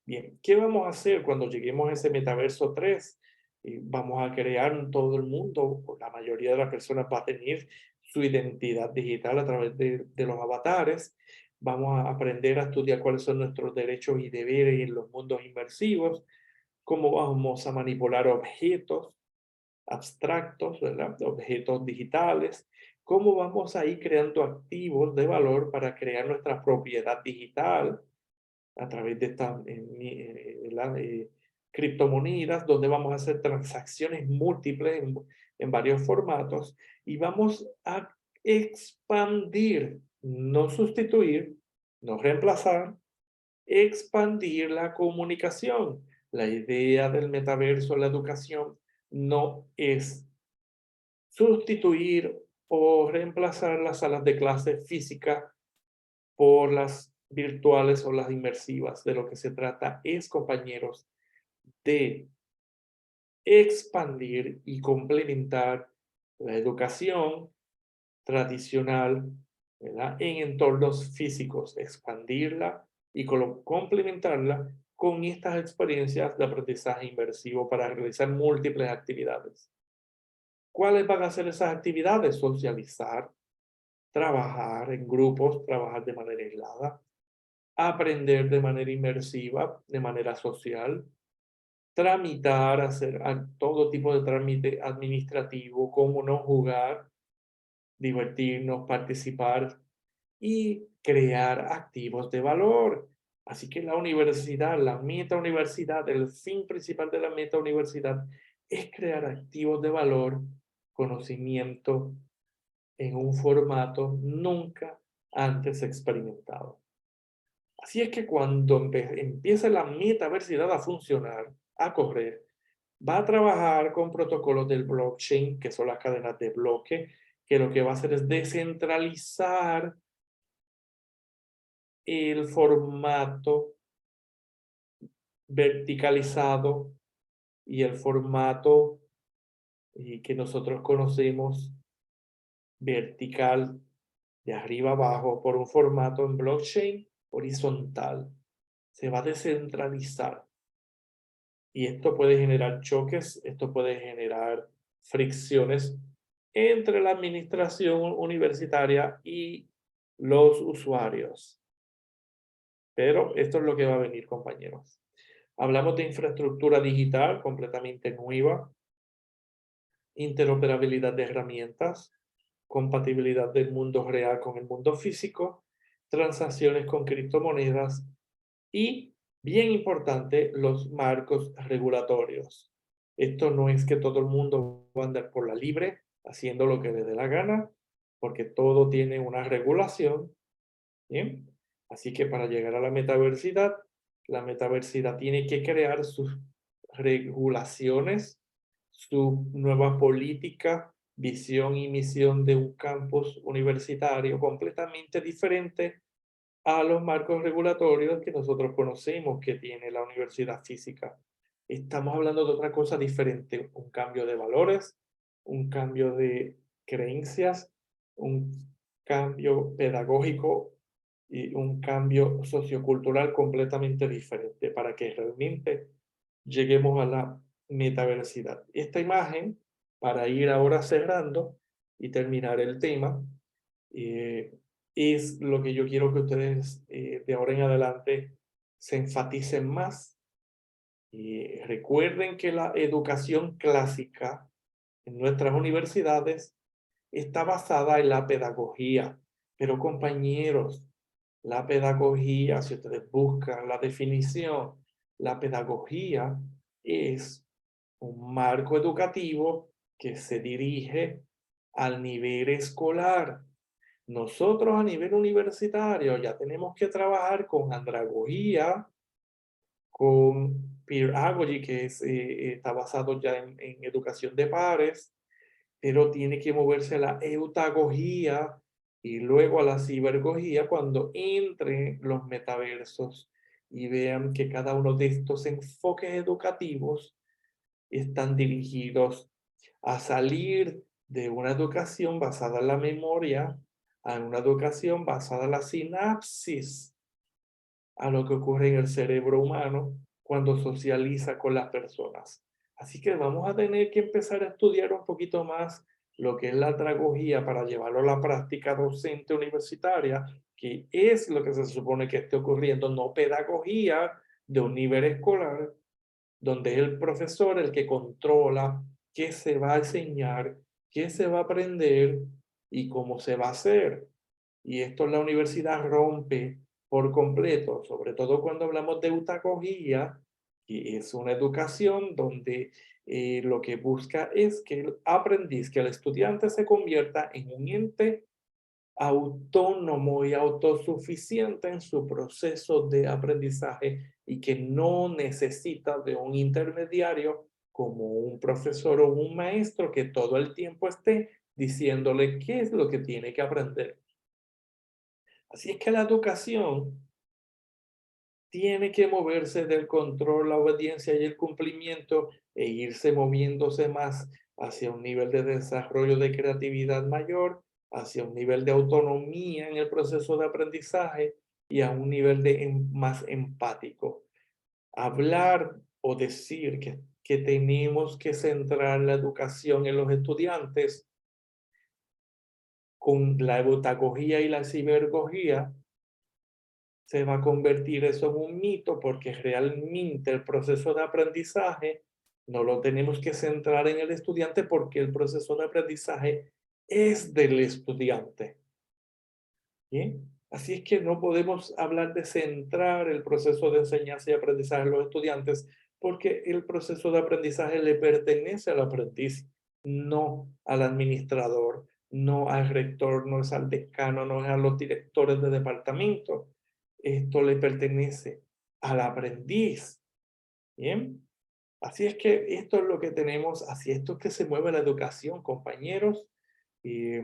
Bien, ¿qué vamos a hacer cuando lleguemos a ese metaverso 3? Vamos a crear todo el mundo, la mayoría de las personas va a tener su identidad digital a través de los avatares. Vamos a aprender a estudiar cuáles son nuestros derechos y deberes en los mundos inmersivos, cómo vamos a manipular objetos abstractos, ¿verdad? Objetos digitales, cómo vamos a ir creando activos de valor para crear nuestra propiedad digital a través de estas criptomonedas, donde vamos a hacer transacciones múltiples en varios formatos y vamos a expandir, no sustituir, no reemplazar, expandir la comunicación. La idea del metaverso en la educación no es sustituir o reemplazar las salas de clase físicas por las virtuales o las inmersivas. De lo que se trata es, compañeros, de expandir y complementar la educación tradicional, ¿verdad?, en entornos físicos, expandirla y complementarla con estas experiencias de aprendizaje inmersivo para realizar múltiples actividades. ¿Cuáles van a ser esas actividades? Socializar, trabajar en grupos, trabajar de manera aislada, aprender de manera inmersiva, de manera social, tramitar, hacer todo tipo de trámite administrativo, cómo no jugar, divertirnos, participar y crear activos de valor. Así que la universidad, la meta universidad, el fin principal de la meta universidad es crear activos de valor, conocimiento en un formato nunca antes experimentado. Así es que cuando empiece la metaversidad a funcionar, a correr, va a trabajar con protocolos del blockchain, que son las cadenas de bloque, que lo que va a hacer es descentralizar el formato verticalizado y el formato que nosotros conocemos vertical de arriba abajo por un formato en blockchain horizontal. Se va a descentralizar. Y esto puede generar choques, esto puede generar fricciones entre la administración universitaria y los usuarios. Pero esto es lo que va a venir, compañeros. Hablamos de infraestructura digital completamente nueva, interoperabilidad de herramientas, compatibilidad del mundo real con el mundo físico, transacciones con criptomonedas y, bien importante, los marcos regulatorios. Esto no es que todo el mundo va a andar por la libre haciendo lo que le dé la gana, porque todo tiene una regulación, ¿bien? Así que para llegar a la metaversidad tiene que crear sus regulaciones, su nueva política, visión y misión de un campus universitario completamente diferente a los marcos regulatorios que nosotros conocemos que tiene la universidad física. Estamos hablando de otra cosa diferente, un cambio de valores, un cambio de creencias, un cambio pedagógico y un cambio sociocultural completamente diferente para que realmente lleguemos a la metaversidad. Esta imagen, para ir ahora cerrando y terminar el tema, eh, es lo que yo quiero que ustedes de ahora en adelante se enfaticen más. Y recuerden que la educación clásica en nuestras universidades está basada en la pedagogía. Pero compañeros, la pedagogía, si ustedes buscan la definición, la pedagogía es un marco educativo que se dirige al nivel escolar. Nosotros a nivel universitario ya tenemos que trabajar con andragogía, con pedagogy, que está basado ya en educación de pares, pero tiene que moverse a la eutagogía y luego a la cibergogía cuando entren los metaversos y vean que cada uno de estos enfoques educativos están dirigidos a salir de una educación basada en la memoria a una educación basada en la sinapsis, a lo que ocurre en el cerebro humano cuando socializa con las personas. Así que vamos a tener que empezar a estudiar un poquito más lo que es la andragogía para llevarlo a la práctica docente universitaria, que es lo que se supone que esté ocurriendo, no pedagogía de un nivel escolar, donde es el profesor el que controla qué se va a enseñar, qué se va a aprender y cómo se va a hacer. Y esto en la universidad rompe por completo, sobre todo cuando hablamos de pedagogía, que es una educación donde lo que busca es que el aprendiz, que el estudiante se convierta en un ente autónomo y autosuficiente en su proceso de aprendizaje y que no necesita de un intermediario como un profesor o un maestro que todo el tiempo esté diciéndole qué es lo que tiene que aprender. Así es que la educación tiene que moverse del control, la obediencia y el cumplimiento e irse moviéndose más hacia un nivel de desarrollo de creatividad mayor, hacia un nivel de autonomía en el proceso de aprendizaje y a un nivel de más empático. Hablar o decir que tenemos que centrar la educación en los estudiantes con la pedagogía y la cibergogía se va a convertir eso en un mito porque realmente el proceso de aprendizaje no lo tenemos que centrar en el estudiante porque el proceso de aprendizaje es del estudiante. ¿Bien? Así es que no podemos hablar de centrar el proceso de enseñanza y aprendizaje en los estudiantes porque el proceso de aprendizaje le pertenece al aprendiz, no al administrador, no al rector, no es al decano, no es a los directores de departamento. Esto le pertenece al aprendiz. ¿Bien? Así es que esto es lo que tenemos, hacia esto es que se mueve la educación, compañeros, y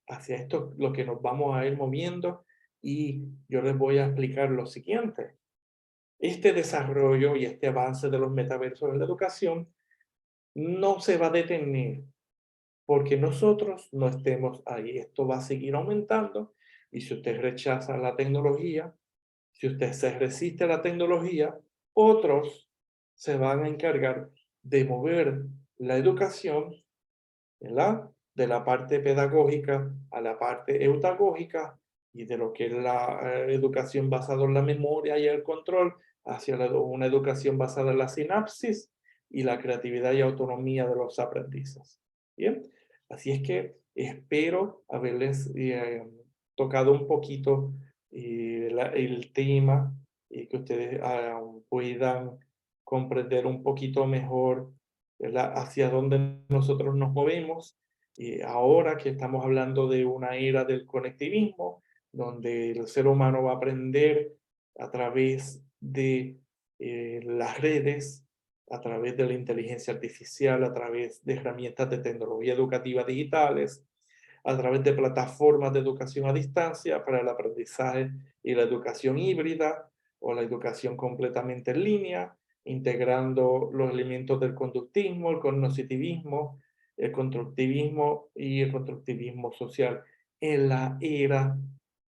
hacia esto es lo que nos vamos a ir moviendo y yo les voy a explicar lo siguiente. Este desarrollo y este avance de los metaversos en la educación no se va a detener porque nosotros no estemos ahí. Esto va a seguir aumentando y si usted rechaza la tecnología, si usted se resiste a la tecnología, otros se van a encargar de mover la educación, ¿verdad? De la parte pedagógica a la parte eutagógica y de lo que es la educación basada en la memoria y el control hacia una educación basada en la sinapsis y la creatividad y autonomía de los aprendices. Bien, así es que espero haberles tocado un poquito el tema y que ustedes puedan comprender un poquito mejor, ¿verdad? Hacia dónde nosotros nos movemos. Ahora que estamos hablando de una era del conectivismo, donde el ser humano va a aprender a través de las redes, a través de la inteligencia artificial, a través de herramientas de tecnología educativa digitales, a través de plataformas de educación a distancia para el aprendizaje y la educación híbrida o la educación completamente en línea, integrando los elementos del conductismo, el cognitivismo, el constructivismo y el constructivismo social en la era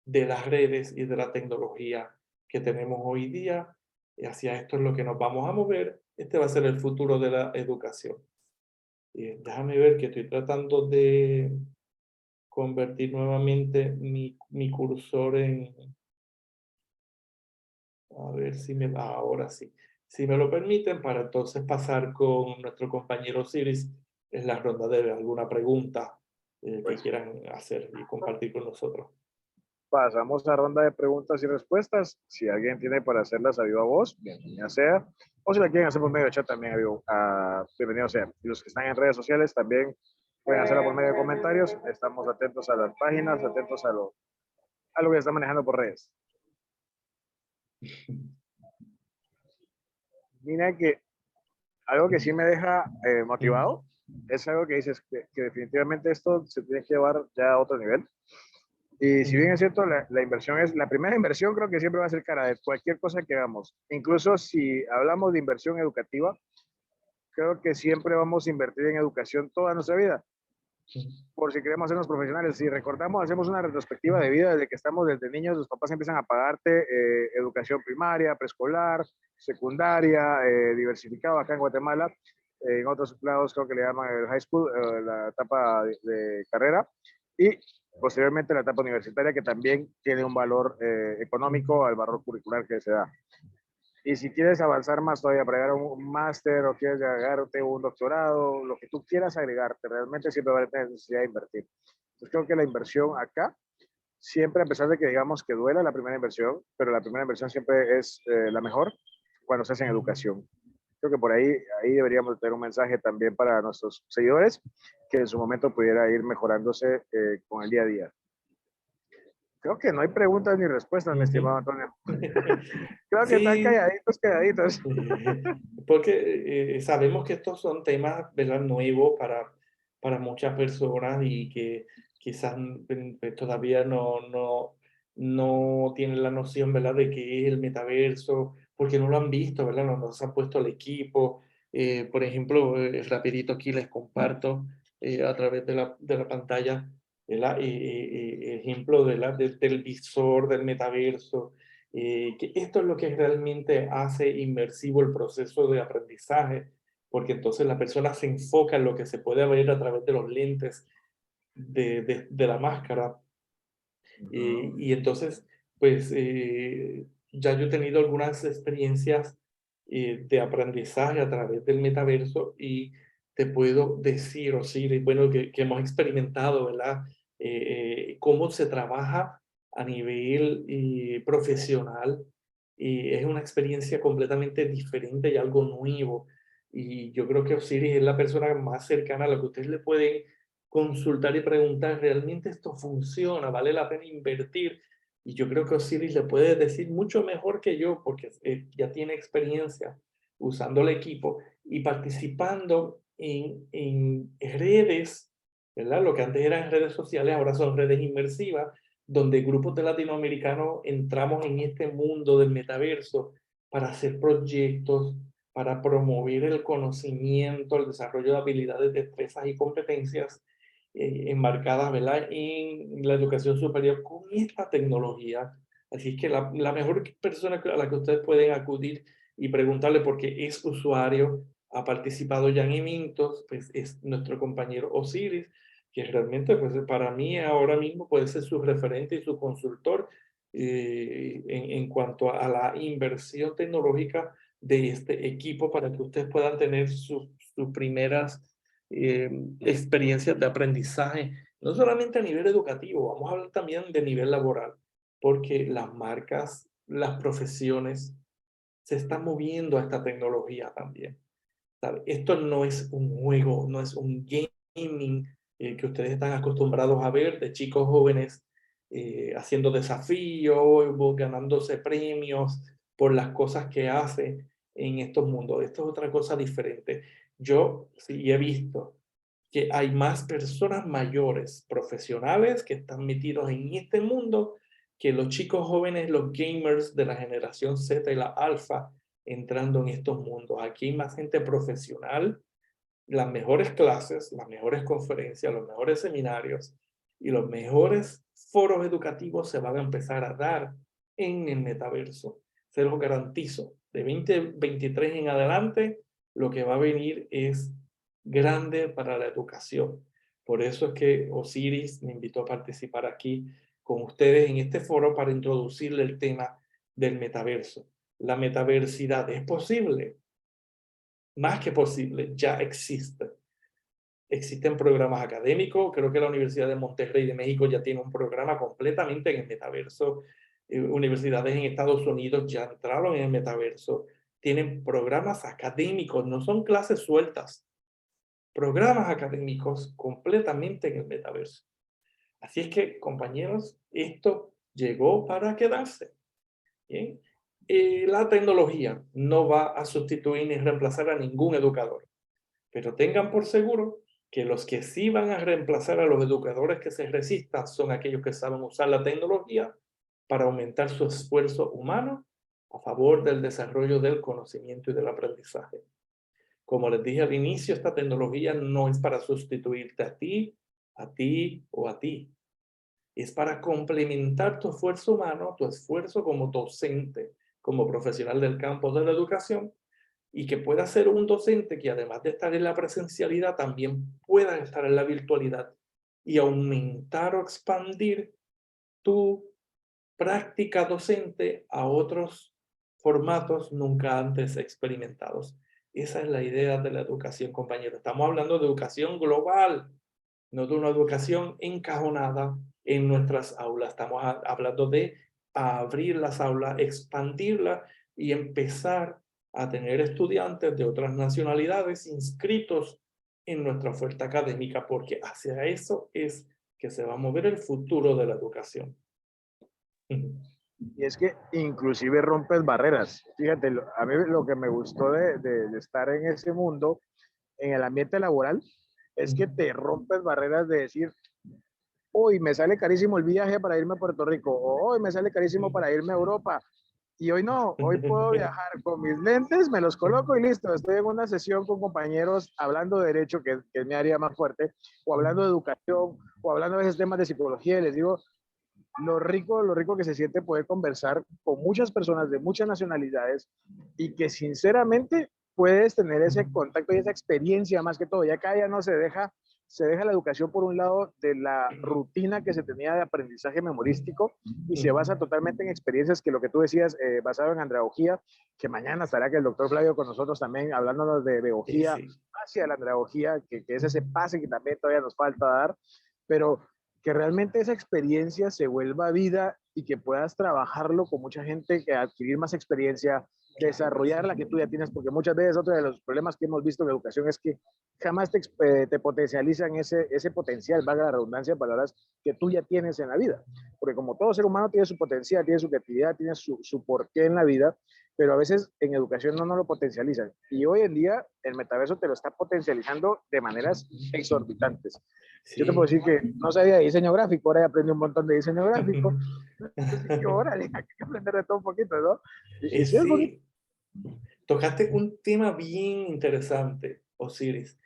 de las redes y de la tecnología que tenemos hoy día. Y hacia esto es lo que nos vamos a mover. Este va a ser el futuro de la educación. Déjame ver que estoy tratando de convertir nuevamente mi cursor en, a ver si me, ahora sí, si me lo permiten, para entonces pasar con nuestro compañero Osiris en la ronda de alguna pregunta que Pues quieran hacer y compartir con nosotros. pasamos a ronda de preguntas y respuestas. Si alguien tiene para hacerlas a viva voz, bienvenida sea. O si la quieren hacer por medio de chat, también bienvenido sea. Y los que están en redes sociales también pueden hacerla por medio de comentarios. Estamos atentos a las páginas, atentos a lo que se está manejando por redes. Mira que algo que sí me deja motivado es algo que dices que definitivamente esto se tiene que llevar ya a otro nivel. Y si bien es cierto, la inversión es, la primera inversión creo que siempre va a ser cara de cualquier cosa que hagamos. Incluso si hablamos de inversión educativa, creo que siempre vamos a invertir en educación toda nuestra vida. Por si queremos hacernos profesionales, si recordamos, hacemos una retrospectiva de vida desde que estamos desde niños, los papás empiezan a pagarte educación primaria, preescolar, secundaria, diversificado acá en Guatemala. En otros lados creo que le llaman el high school, la etapa de carrera. Y posteriormente la etapa universitaria, que también tiene un valor económico al valor curricular que se da. Y si quieres avanzar más todavía para llegar a un máster o quieres agregarte un doctorado, lo que tú quieras agregarte, realmente siempre va a tener necesidad de invertir. Entonces creo que la inversión acá, siempre a pesar de que digamos que duela la primera inversión, pero la primera inversión siempre es la mejor cuando se hace en educación. Creo que por ahí deberíamos tener un mensaje también para nuestros seguidores, que en su momento pudiera ir mejorándose con el día a día. Creo que no hay preguntas ni respuestas, mi estimado Antonio. Creo que están Sí, calladitos, calladitos. porque sabemos que estos son temas, ¿verdad?, nuevos para muchas personas y que quizás todavía no tienen la noción, ¿verdad?, de qué es el metaverso, porque no lo han visto, ¿verdad?, no se han puesto al equipo. Por ejemplo, rapidito aquí les comparto a través de la pantalla el ejemplo del visor del metaverso. Que esto es lo que realmente hace inmersivo el proceso de aprendizaje, porque entonces la persona se enfoca en lo que se puede ver a través de los lentes de la máscara. Y entonces, pues ya yo he tenido algunas experiencias de aprendizaje a través del metaverso y te puedo decir, Osiris, bueno, que hemos experimentado, ¿verdad? Cómo se trabaja a nivel profesional. Y es una experiencia completamente diferente y algo nuevo. Y yo creo que Osiris es la persona más cercana a la que ustedes le pueden consultar y preguntar, ¿realmente esto funciona? ¿Vale la pena invertir? Y yo creo que Osiris le puede decir mucho mejor que yo, porque ya tiene experiencia usando el equipo y participando en redes, ¿verdad? Lo que antes eran redes sociales, ahora son redes inmersivas, donde grupos de latinoamericanos entramos en este mundo del metaverso para hacer proyectos, para promover el conocimiento, el desarrollo de habilidades, destrezas y competencias enmarcadas, ¿verdad?, en la educación superior con esta tecnología. Así que la mejor persona a la que ustedes pueden acudir y preguntarle, porque es usuario, ha participado ya en eventos, pues es nuestro compañero Osiris, que realmente pues para mí ahora mismo puede ser su referente y su consultor en cuanto a la inversión tecnológica de este equipo para que ustedes puedan tener sus primeras experiencias de aprendizaje, no solamente a nivel educativo, vamos a hablar también de nivel laboral, porque las marcas, las profesiones se están moviendo a esta tecnología también, ¿sabe? Esto no es un juego, no es un gaming que ustedes están acostumbrados a ver de chicos jóvenes haciendo desafíos, ganándose premios por las cosas que hace en estos mundos. Esto es otra cosa diferente. Yo sí he visto que hay más personas mayores, profesionales, que están metidos en este mundo, que los chicos jóvenes, los gamers de la generación Z y la alfa, entrando en estos mundos. Aquí hay más gente profesional, las mejores clases, las mejores conferencias, los mejores seminarios y los mejores foros educativos se van a empezar a dar en el metaverso. Se los garantizo. De 2023 en adelante, lo que va a venir es grande para la educación. Por eso es que Osiris me invitó a participar aquí con ustedes en este foro para introducirle el tema del metaverso. La metaversidad es posible, más que posible, ya existe. Existen programas académicos, creo que la Universidad de Monterrey de México ya tiene un programa completamente en el metaverso. Universidades en Estados Unidos ya entraron en el metaverso. Tienen programas académicos, no son clases sueltas, programas académicos completamente en el metaverso. Así es que, compañeros, esto llegó para quedarse. ¿Bien? La tecnología no va a sustituir ni reemplazar a ningún educador, pero tengan por seguro que los que sí van a reemplazar a los educadores que se resistan son aquellos que saben usar la tecnología para aumentar su esfuerzo humano a favor del desarrollo del conocimiento y del aprendizaje. Como les dije al inicio, esta tecnología no es para sustituirte a ti o a ti. Es para complementar tu esfuerzo humano, tu esfuerzo como docente, como profesional del campo de la educación, y que pueda ser un docente que además de estar en la presencialidad, también pueda estar en la virtualidad y aumentar o expandir tu práctica docente a otros formatos nunca antes experimentados. Esa es la idea de la educación, compañeros. Estamos hablando de educación global, no de una educación encajonada en nuestras aulas. Estamos hablando de abrir las aulas, expandirlas y empezar a tener estudiantes de otras nacionalidades inscritos en nuestra oferta académica, porque hacia eso es que se va a mover el futuro de la educación. Y es que inclusive rompes barreras. Fíjate, a mí lo que me gustó de estar en ese mundo, en el ambiente laboral, es que te rompes barreras de decir, hoy me sale carísimo el viaje para irme a Puerto Rico, o hoy me sale carísimo para irme a Europa, y hoy no, hoy puedo viajar con mis lentes, me los coloco y listo, estoy en una sesión con compañeros hablando de derecho, que es mi área más fuerte, o hablando de educación, o hablando de esos temas de psicología, y les digo, lo rico que se siente poder conversar con muchas personas de muchas nacionalidades y que sinceramente puedes tener ese contacto y esa experiencia más que todo. Ya acá ya no se deja la educación por un lado de la rutina que se tenía de aprendizaje memorístico y se basa totalmente en experiencias que lo que tú decías, basado en andragogía, que mañana estará que el doctor Flavio con nosotros también hablándonos de biología hacia la andragogía, que es ese pase que también todavía nos falta dar, pero que realmente esa experiencia se vuelva vida y que puedas trabajarlo con mucha gente, que adquirir más experiencia, desarrollar la que tú ya tienes, porque muchas veces otro de los problemas que hemos visto en educación es que jamás te potencializan ese potencial, valga la redundancia, palabras que tú ya tienes en la vida. Porque como todo ser humano tiene su potencial, tiene su creatividad, tiene su porqué en la vida, pero a veces en educación no nos lo potencializan. Y hoy en día el metaverso te lo está potencializando de maneras exorbitantes. Sí. Yo te puedo decir que no sabía de diseño gráfico, ahora ya aprendí un montón de diseño gráfico. Entonces, que órale, hay que aprender de todo un poquito, ¿no? Y sí es bonito. Tocaste un tema bien interesante, Osiris.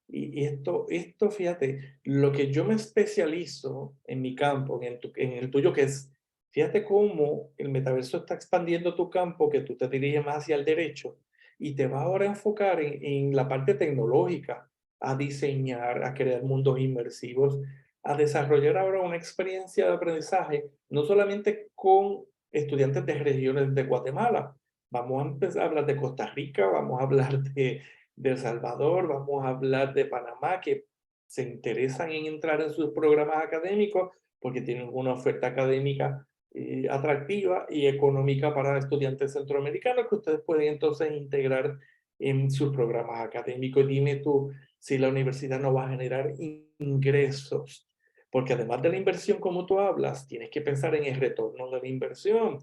Y esto, fíjate, lo que yo me especializo en mi campo, en el tuyo, que es, fíjate cómo el metaverso está expandiendo tu campo, que tú te diriges más hacia el derecho, y te vas ahora a enfocar en la parte tecnológica, a diseñar, a crear mundos inmersivos, a desarrollar ahora una experiencia de aprendizaje, no solamente con estudiantes de regiones de Guatemala. Vamos a empezar a hablar de Costa Rica, vamos a hablar de El Salvador, vamos a hablar de Panamá, que se interesan en entrar en sus programas académicos porque tienen una oferta académica atractiva y económica para estudiantes centroamericanos que ustedes pueden entonces integrar en sus programas académicos. Dime tú si la universidad no va a generar ingresos Porque además de la inversión, como tú hablas, tienes que pensar en el retorno de la inversión.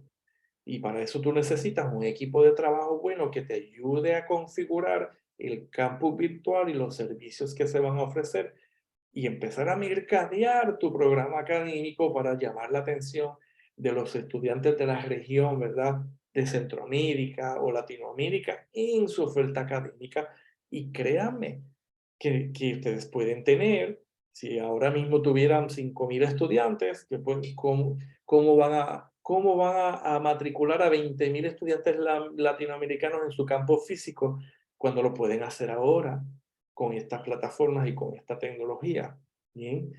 Y para eso tú necesitas un equipo de trabajo bueno que te ayude a configurar el campus virtual y los servicios que se van a ofrecer y empezar a mercadear tu programa académico para llamar la atención de los estudiantes de la región, ¿verdad? De Centroamérica o Latinoamérica en su oferta académica. Y créanme que ustedes pueden tener, si ahora mismo tuvieran 5.000 estudiantes, que pues, ¿cómo van a matricular a 20.000 estudiantes latinoamericanos en su campo físico cuando lo pueden hacer ahora con estas plataformas y con esta tecnología? Bien,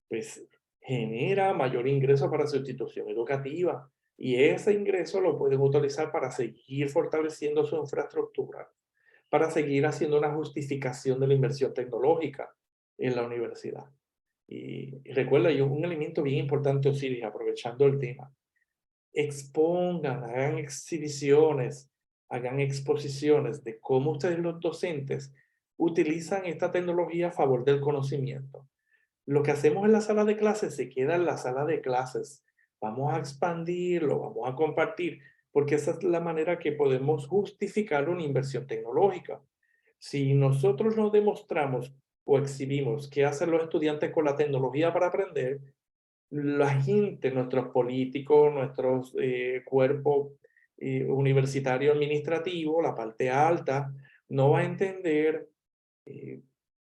pues genera mayor ingreso para su institución educativa y ese ingreso lo pueden utilizar para seguir fortaleciendo su infraestructura, para seguir haciendo una justificación de la inversión tecnológica en la universidad. Y recuerda, yo un elemento bien importante, Osiris, aprovechando el tema, expongan, hagan exhibiciones, hagan exposiciones de cómo ustedes los docentes utilizan esta tecnología a favor del conocimiento. Lo que hacemos en la sala de clases se queda en la sala de clases. Vamos a expandirlo, vamos a compartir, porque esa es la manera que podemos justificar una inversión tecnológica. Si nosotros no demostramos o exhibimos qué hacen los estudiantes con la tecnología para aprender, la gente, nuestros políticos, nuestros cuerpos universitario administrativo, la parte alta, no va a entender eh,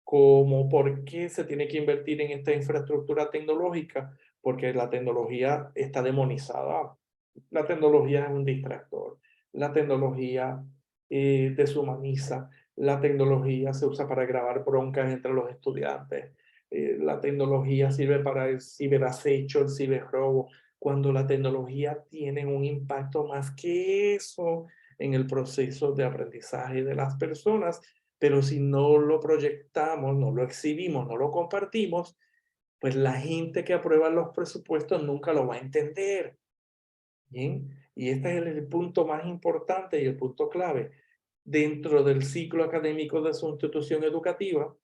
cómo, por qué se tiene que invertir en esta infraestructura tecnológica, porque la tecnología está demonizada. La tecnología es un distractor. La tecnología deshumaniza. La tecnología se usa para grabar broncas entre los estudiantes. La tecnología sirve para el ciberacecho, el ciberrobo, cuando la tecnología tiene un impacto más que eso en el proceso de aprendizaje de las personas, pero si no lo proyectamos, no lo exhibimos, no lo compartimos, pues la gente que aprueba los presupuestos nunca lo va a entender. ¿Bien? Y este es el punto más importante y el punto clave. Dentro del ciclo académico de su institución educativa,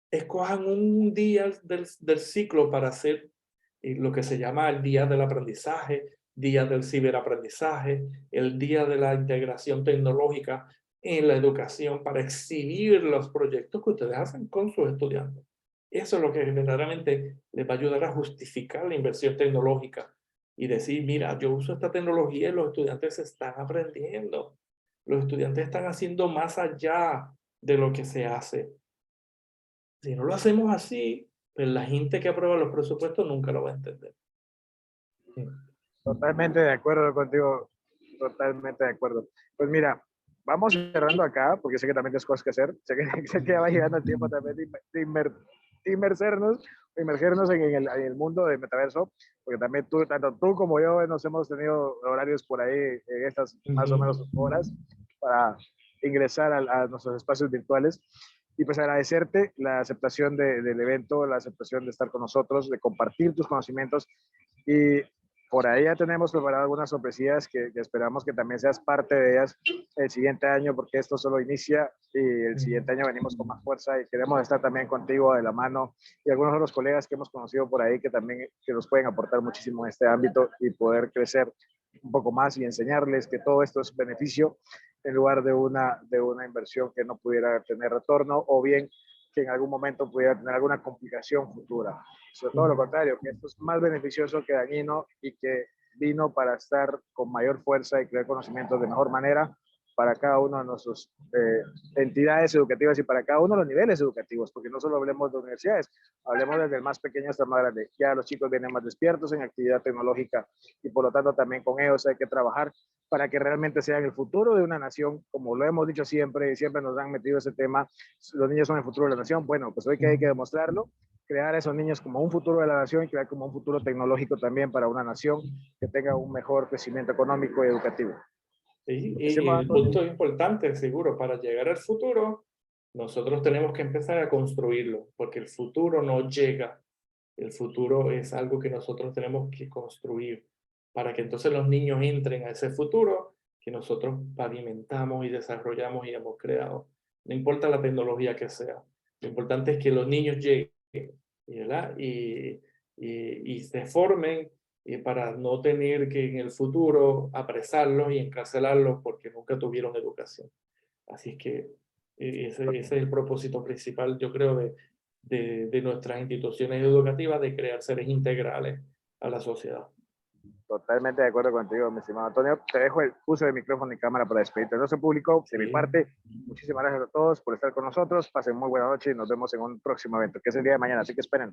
escojan un día del ciclo para hacer lo que se llama el día del aprendizaje, día del ciberaprendizaje, el día de la integración tecnológica en la educación para exhibir los proyectos que ustedes hacen con sus estudiantes. Eso es lo que verdaderamente les va a ayudar a justificar la inversión tecnológica y decir, mira, yo uso esta tecnología y los estudiantes están aprendiendo. Los estudiantes están haciendo más allá de lo que se hace. Si no lo hacemos así, pues la gente que aprueba los presupuestos nunca lo va a entender. Sí. Totalmente de acuerdo contigo, totalmente de acuerdo. Pues mira, vamos cerrando acá, porque sé que también tienes cosas que hacer, sé que va llegando el tiempo también de inmergernos en el mundo del metaverso, porque también tú, tanto tú como yo nos hemos tenido horarios por ahí en estas más o menos horas para ingresar a nuestros espacios virtuales. Y pues agradecerte la aceptación del evento, la aceptación de estar con nosotros, de compartir tus conocimientos y por ahí ya tenemos preparadas algunas sorpresillas que esperamos que también seas parte de ellas el siguiente año, porque esto solo inicia y el siguiente año venimos con más fuerza y queremos estar también contigo de la mano y algunos de los colegas que hemos conocido por ahí que también que nos pueden aportar muchísimo en este ámbito y poder crecer un poco más y enseñarles que todo esto es beneficio en lugar de una inversión que no pudiera tener retorno o bien que en algún momento pudiera tener alguna complicación futura. Sobre todo lo contrario, que esto es más beneficioso que dañino y que vino para estar con mayor fuerza y crear conocimientos de mejor manera para cada uno de nuestras entidades educativas y para cada uno de los niveles educativos, porque no solo hablemos de universidades, hablemos desde el más pequeño hasta el más grande. Ya los chicos vienen más despiertos en actividad tecnológica y por lo tanto también con ellos hay que trabajar para que realmente sean el futuro de una nación, como lo hemos dicho siempre y siempre nos han metido ese tema, los niños son el futuro de la nación. Bueno, pues hoy que hay que demostrarlo, crear a esos niños como un futuro de la nación y crear como un futuro tecnológico también para una nación que tenga un mejor crecimiento económico y educativo. Sí, y Estimado el Antonio, punto importante, seguro, para llegar al futuro, nosotros tenemos que empezar a construirlo, porque el futuro no llega. El futuro es algo que nosotros tenemos que construir para que entonces los niños entren a ese futuro que nosotros pavimentamos y desarrollamos y hemos creado. No importa la tecnología que sea, lo importante es que los niños lleguen. ¿verdad? Y se formen para no tener que en el futuro apresarlos y encarcelarlos porque nunca tuvieron educación. Así es que ese es el propósito principal, yo creo, de nuestras instituciones educativas, de crear seres integrales a la sociedad. Totalmente de acuerdo contigo, mi estimado Antonio. Te dejo el uso de micrófono y cámara para despedirte. Entonces, público, de mi Sí. parte, muchísimas gracias a todos por estar con nosotros. Pasen muy buena noche y nos vemos en un próximo evento, que es el día de mañana, así que esperen.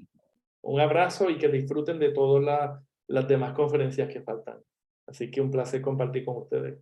Un abrazo y que disfruten de todas las demás conferencias que faltan. Así que un placer compartir con ustedes.